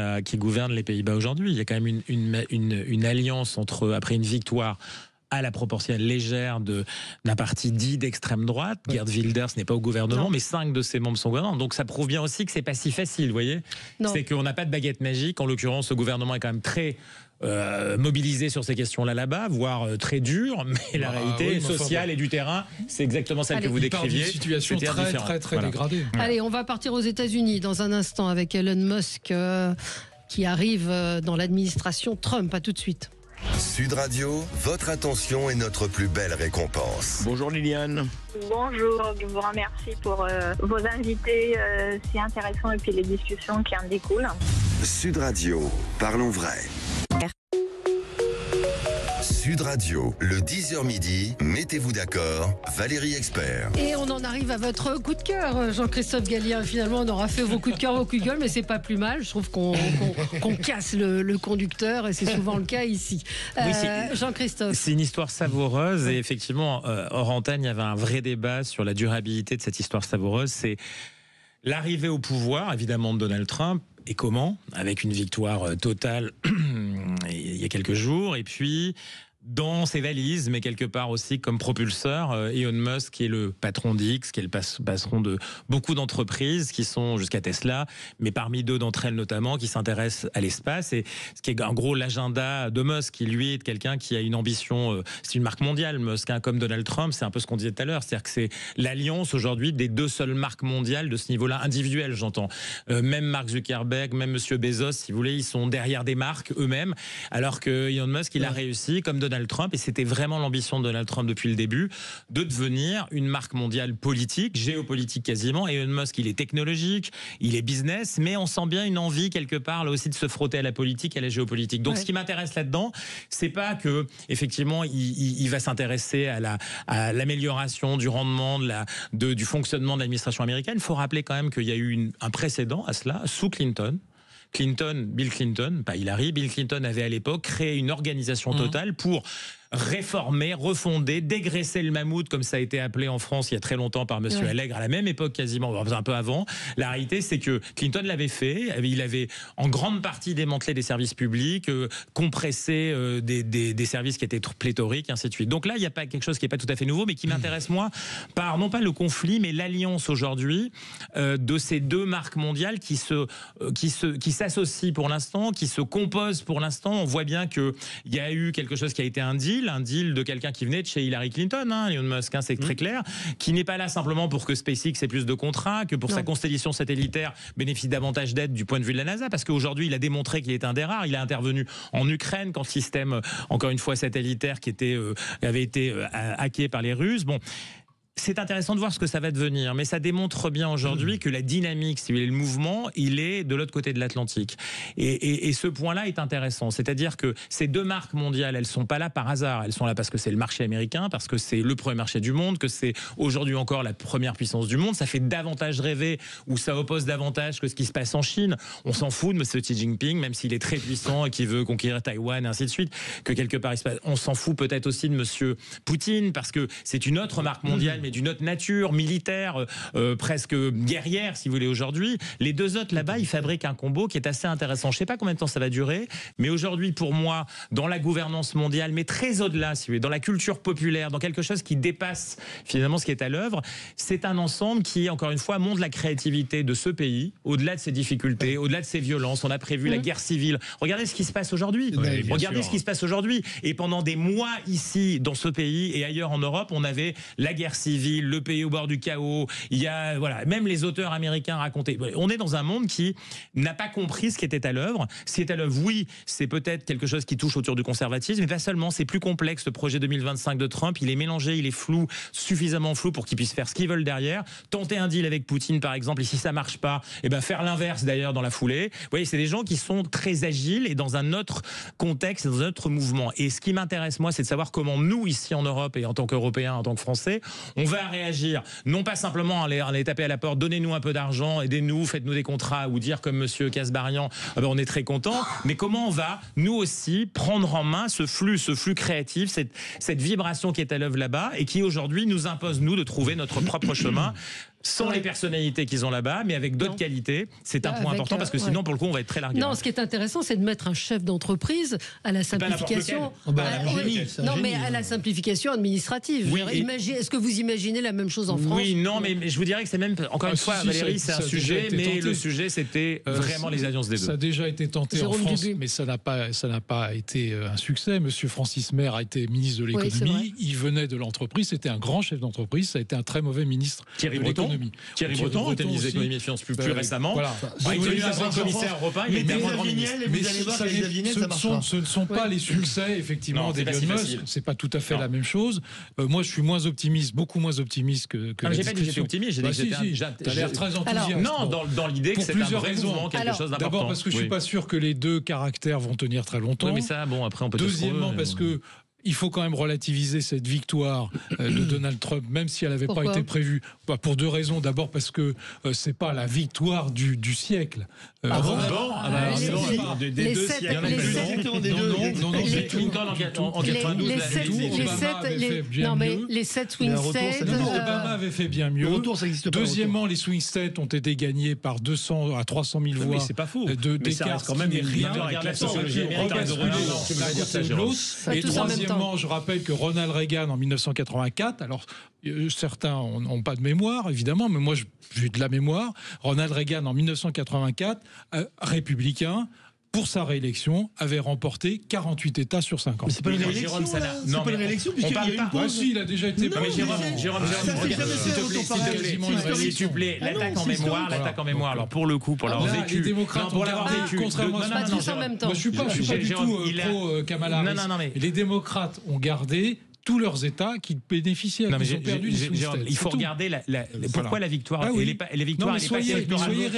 les Pays-Bas aujourd'hui. Il y a quand même une alliance après une victoire à la proportionnelle légère d'un parti dit d'extrême droite. Geert Wilders n'est pas au gouvernement, mais 5 de ses membres sont au gouvernement. Donc ça prouve bien aussi que c'est pas si facile, vous voyez. C'est qu'on n'a pas de baguette magique. En l'occurrence, le gouvernement est quand même très mobilisé sur ces questions-là là-bas, voire très dur, mais la réalité sociale et du terrain, c'est exactement celle que vous décriviez. C'est une situation très dégradée. Allez, on va partir aux États-Unis dans un instant avec Elon Musk qui arrive dans l'administration Trump. À tout de suite. Sud Radio, votre attention est notre plus belle récompense. Bonjour Liliane. Bonjour, je vous remercie pour vos invités si intéressants et puis les discussions qui en découlent. Sud Radio, parlons vrai. Sud Radio, le 10h midi, mettez-vous d'accord, Valérie Expert. Et on en arrive à votre coup de cœur, Jean-Christophe Gallien. Finalement, on aura fait vos coups de cœur, vos coups de gueule, mais c'est pas plus mal. Je trouve qu'on casse le conducteur, et c'est souvent le cas ici. Jean-Christophe. C'est une histoire savoureuse, et effectivement, hors antenne, il y avait un vrai débat sur la durabilité de cette histoire savoureuse. C'est l'arrivée au pouvoir, évidemment, de Donald Trump. Et comment? Avec une victoire totale il y a quelques jours. Et puis, dans ses valises, mais quelque part aussi comme propulseur. Elon Musk, qui est le patron d'X, qui est le patron de beaucoup d'entreprises qui sont jusqu'à Tesla, mais parmi deux d'entre elles notamment, qui s'intéressent à l'espace. Et ce qui est en gros l'agenda de Musk, qui lui est quelqu'un qui a une ambition, c'est une marque mondiale, Musk, hein, comme Donald Trump, c'est un peu ce qu'on disait tout à l'heure, c'est-à-dire que c'est l'alliance aujourd'hui des deux seules marques mondiales de ce niveau-là, individuel, j'entends. Même Mark Zuckerberg, même Monsieur Bezos, si vous voulez, ils sont derrière des marques eux-mêmes, alors que Elon Musk, il a réussi, comme Donald Trump, et c'était vraiment l'ambition de Donald Trump depuis le début, de devenir une marque mondiale politique, géopolitique quasiment. Et Elon Musk, il est technologique, il est business, mais on sent bien une envie quelque part là aussi de se frotter à la politique et à la géopolitique. Donc ce qui m'intéresse là-dedans, c'est pas que effectivement il va s'intéresser à l'amélioration du rendement du fonctionnement de l'administration américaine. Il faut rappeler quand même qu'il y a eu un précédent à cela sous Clinton. Bill Clinton, pas Hillary, Bill Clinton avait à l'époque créé une organisation totale pour réformer, refonder, dégraisser le mammouth, comme ça a été appelé en France il y a très longtemps par Monsieur Allègre, à la même époque quasiment, un peu avant. La réalité, c'est que Clinton l'avait fait. Il avait en grande partie démantelé des services publics, compressé des services qui étaient pléthoriques, ainsi de suite. Donc là, il y a pas quelque chose qui n'est pas tout à fait nouveau, mais qui m'intéresse moi, par non pas le conflit, mais l'alliance aujourd'hui de ces deux marques mondiales qui s'associent pour l'instant, qui se composent pour l'instant. On voit bien qu'il y a eu quelque chose qui a été un deal de quelqu'un qui venait de chez Hillary Clinton, hein, Elon Musk, hein, c'est très clair, qui n'est pas là simplement pour que SpaceX ait plus de contrats, que pour sa constellation satellitaire bénéficie davantage d'aide du point de vue de la NASA, parce qu'aujourd'hui, il a démontré qu'il est un des rares. Il a intervenu en Ukraine quand le système, encore une fois, satellitaire avait été hacké par les Russes. Bon. C'est intéressant de voir ce que ça va devenir, mais ça démontre bien aujourd'hui que la dynamique, si vous voulez, le mouvement, il est de l'autre côté de l'Atlantique. Et ce point-là est intéressant. C'est-à-dire que ces deux marques mondiales, elles sont pas là par hasard. Elles sont là parce que c'est le marché américain, parce que c'est le premier marché du monde, que c'est aujourd'hui encore la première puissance du monde. Ça fait davantage rêver, ou ça oppose davantage que ce qui se passe en Chine. On s'en fout de M. Xi Jinping, même s'il est très puissant et qu'il veut conquérir Taïwan, et ainsi de suite, que quelque part il se passe. On s'en fout peut-être aussi de M. Poutine, parce que c'est une autre marque mondiale, mais d'une autre nature, militaire, presque guerrière, si vous voulez, aujourd'hui. Les deux autres, là-bas, ils fabriquent un combo qui est assez intéressant. Je ne sais pas combien de temps ça va durer, mais aujourd'hui, pour moi, dans la gouvernance mondiale, mais très au-delà, si vous voulez, dans la culture populaire, dans quelque chose qui dépasse finalement ce qui est à l'œuvre, c'est un ensemble qui, encore une fois, montre la créativité de ce pays, au-delà de ses difficultés, au-delà de ses violences. On a prévu la guerre civile. Regardez ce qui se passe aujourd'hui. Regardez ce qui se passe aujourd'hui. Et pendant des mois, ici, dans ce pays et ailleurs en Europe, on avait la guerre civile, le pays au bord du chaos, il y a, voilà, même les auteurs américains racontaient. On est dans un monde qui n'a pas compris ce qui était à l'œuvre. Ce qui est à l'œuvre, oui, c'est peut-être quelque chose qui touche autour du conservatisme, mais pas seulement, c'est plus complexe. Le projet 2025 de Trump, il est mélangé, il est flou, suffisamment flou pour qu'ils puissent faire ce qu'ils veulent derrière. Tenter un deal avec Poutine, par exemple, et si ça marche pas, et ben faire l'inverse d'ailleurs dans la foulée. Vous voyez, c'est des gens qui sont très agiles et dans un autre contexte, dans un autre mouvement. Et ce qui m'intéresse, moi, c'est de savoir comment nous, ici en Europe et en tant qu'Européens, en tant que Français, on va réagir, non pas simplement à aller taper à la porte, donnez-nous un peu d'argent, aidez-nous, faites-nous des contrats, ou dire comme Monsieur Kasbarian, on est très content, mais comment on va, nous aussi, prendre en main ce flux créatif, cette vibration qui est à l'œuvre là-bas, et qui aujourd'hui nous impose, nous, de trouver notre propre chemin, sans les personnalités qu'ils ont là-bas, mais avec d'autres qualités. C'est un point important, parce que sinon, pour le coup, on va être très largué. Non, ce qui est intéressant, c'est de mettre un chef d'entreprise à la simplification. Non, mais à la simplification administrative. Oui, est-ce que vous imaginez la même chose en France? Oui, non, mais je vous dirais que c'est même, encore une fois, Valérie, c'est un sujet, mais le sujet, c'était vraiment les alliances des deux. Ça a déjà été tenté en France, mais ça n'a pas été un succès. Monsieur Francis Maire a été ministre de l'économie. Il venait de l'entreprise. C'était un grand chef d'entreprise. Ça a été un très mauvais ministre de l'économie. Thierry Breton était ministre de l'économie et finances plus récemment. Voilà. Il est devenu un grand commissaire européen. Il était un grand ministre. Mais vous allez voir que les Avignettes, ça marchera. Ce ne sont pas les succès, effectivement, des Elon Musk. C'est pas tout à fait la même chose. Moi, je suis moins optimiste, beaucoup moins optimiste que la j'ai pas dit que j'étais optimiste. J'ai dit que t'as l'air très enthousiaste. Non, dans l'idée que c'est un vrai mouvement, quelque chose d'important. D'abord parce que je suis pas sûr que les deux caractères vont tenir très longtemps. Mais ça, bon, après on peut. Deuxièmement, parce que il faut quand même relativiser cette victoire de Donald Trump, même si elle n'avait pas été prévue. Pour deux raisons. D'abord parce que c'est pas la victoire du siècle. Des deux siècles. Non, Clinton en 92. Les 7 swing states. Obama avait fait bien mieux. Deuxièmement, les swing states ont été gagnés par 200 à 300 000 voix. Mais c'est pas faux. D'écart quand même rien avec la sociologie américaine. Et troisièmement, Simplement, je rappelle que Ronald Reagan en 1984, alors certains n'ont pas de mémoire évidemment, mais moi j'ai de la mémoire. Ronald Reagan en 1984, républicain, pour sa réélection, avait remporté 48 États sur 50. Mais c'est pas une réélection, c'est pas une réélection, puisqu'il y a eu une pause. Si, il a déjà été... Non, mais Jérôme, s'il te plaît, l'attaque en mémoire, alors pour le coup, pour l'avoir vécu... Les démocrates ont gardé, contrairement à... Pas tous en même temps. Je suis pas du tout pro-Kamala Harris. Mais les démocrates ont gardé tous leurs États qui bénéficiaient. Ils ont perdu les swing states. Il faut regarder pourquoi la victoire. Elle n'est pas électorale.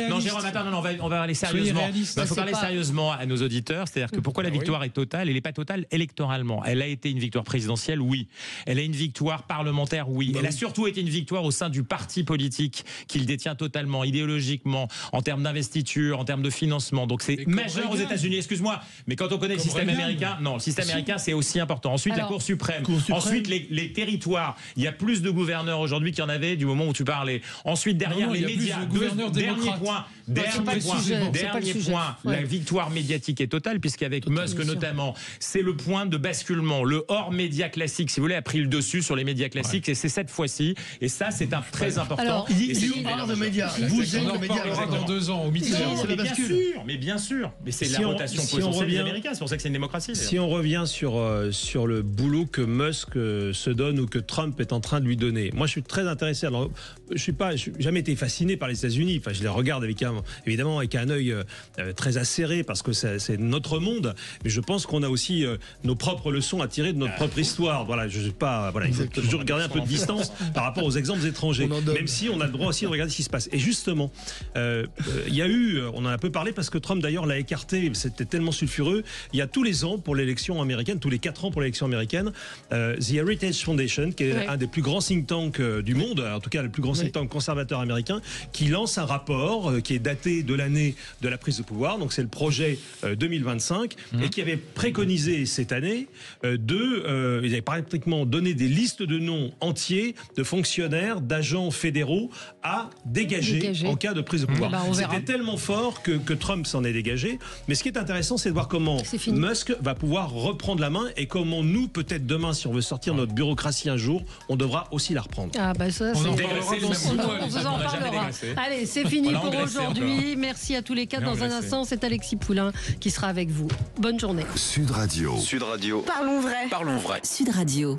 Non, Jérôme, attends, on va aller sérieusement. Il faut parler sérieusement à nos auditeurs. C'est-à-dire que pourquoi la victoire est totale? Elle n'est pas totale électoralement. Elle a été une victoire présidentielle, oui. Elle a une victoire parlementaire, oui. Elle a surtout été une victoire au sein du parti politique qu'il détient totalement, idéologiquement, en termes d'investiture, en termes de financement. Donc c'est majeur aux États-Unis. Excuse-moi, mais quand on connaît le système américain, non, le système américain c'est aussi important. Ensuite, la Cour suprême. Ensuite, les territoires. Il y a plus de gouverneurs aujourd'hui qu'il y en avait du moment où tu parlais. Ensuite, derrière les médias. Dernier point. La victoire médiatique est totale, puisqu'avec Musk notamment, c'est le point de basculement. Le hors média classique, si vous voulez, a pris le dessus sur les médias classiques, et c'est cette fois-ci. Et ça, c'est très important. Alors, de médias. Vous êtes de médias. Dans 2 ans, au midterm. Mais bien sûr. Mais c'est la rotation potentielle des Américains. C'est pour ça que c'est une démocratie. Si on revient sur le boulot que Musk se donne ou que Trump est en train de lui donner. Moi, je suis très intéressé. Alors, je n'ai jamais été fasciné par les États-Unis. Enfin, je les regarde évidemment avec un œil très acéré parce que c'est notre monde. Mais je pense qu'on a aussi nos propres leçons à tirer de notre propre histoire. Voilà, je sais pas. Voilà, il faut toujours garder un peu de distance par rapport aux exemples étrangers. Même si on a le droit aussi de regarder ce qui se passe. Et justement, il y a eu, on en a un peu parlé parce que Trump d'ailleurs l'a écarté. C'était tellement sulfureux. Il y a tous les ans pour l'élection américaine, tous les 4 ans pour l'élection américaine, The Heritage Foundation, qui est un des plus grands think tanks du monde, en tout cas le plus grand think tank conservateur américain, qui lance un rapport qui est daté de l'année de la prise de pouvoir, donc c'est le projet 2025, et qui avait préconisé cette année ils avaient pratiquement donné des listes de noms entiers de fonctionnaires, d'agents fédéraux à dégager en cas de prise de pouvoir. C'était tellement fort que Trump s'en est dégagé, mais ce qui est intéressant, c'est de voir comment Musk va pouvoir reprendre la main et comment nous, peut-être demain, si on veut sortir notre bureaucratie un jour, on devra aussi la reprendre. Ah bah ça, on vous en parlera. Allez, c'est fini pour aujourd'hui. Merci à tous les quatre. Dans un instant, c'est Alexis Poulain qui sera avec vous. Bonne journée. Sud Radio. Parlons vrai. Sud Radio.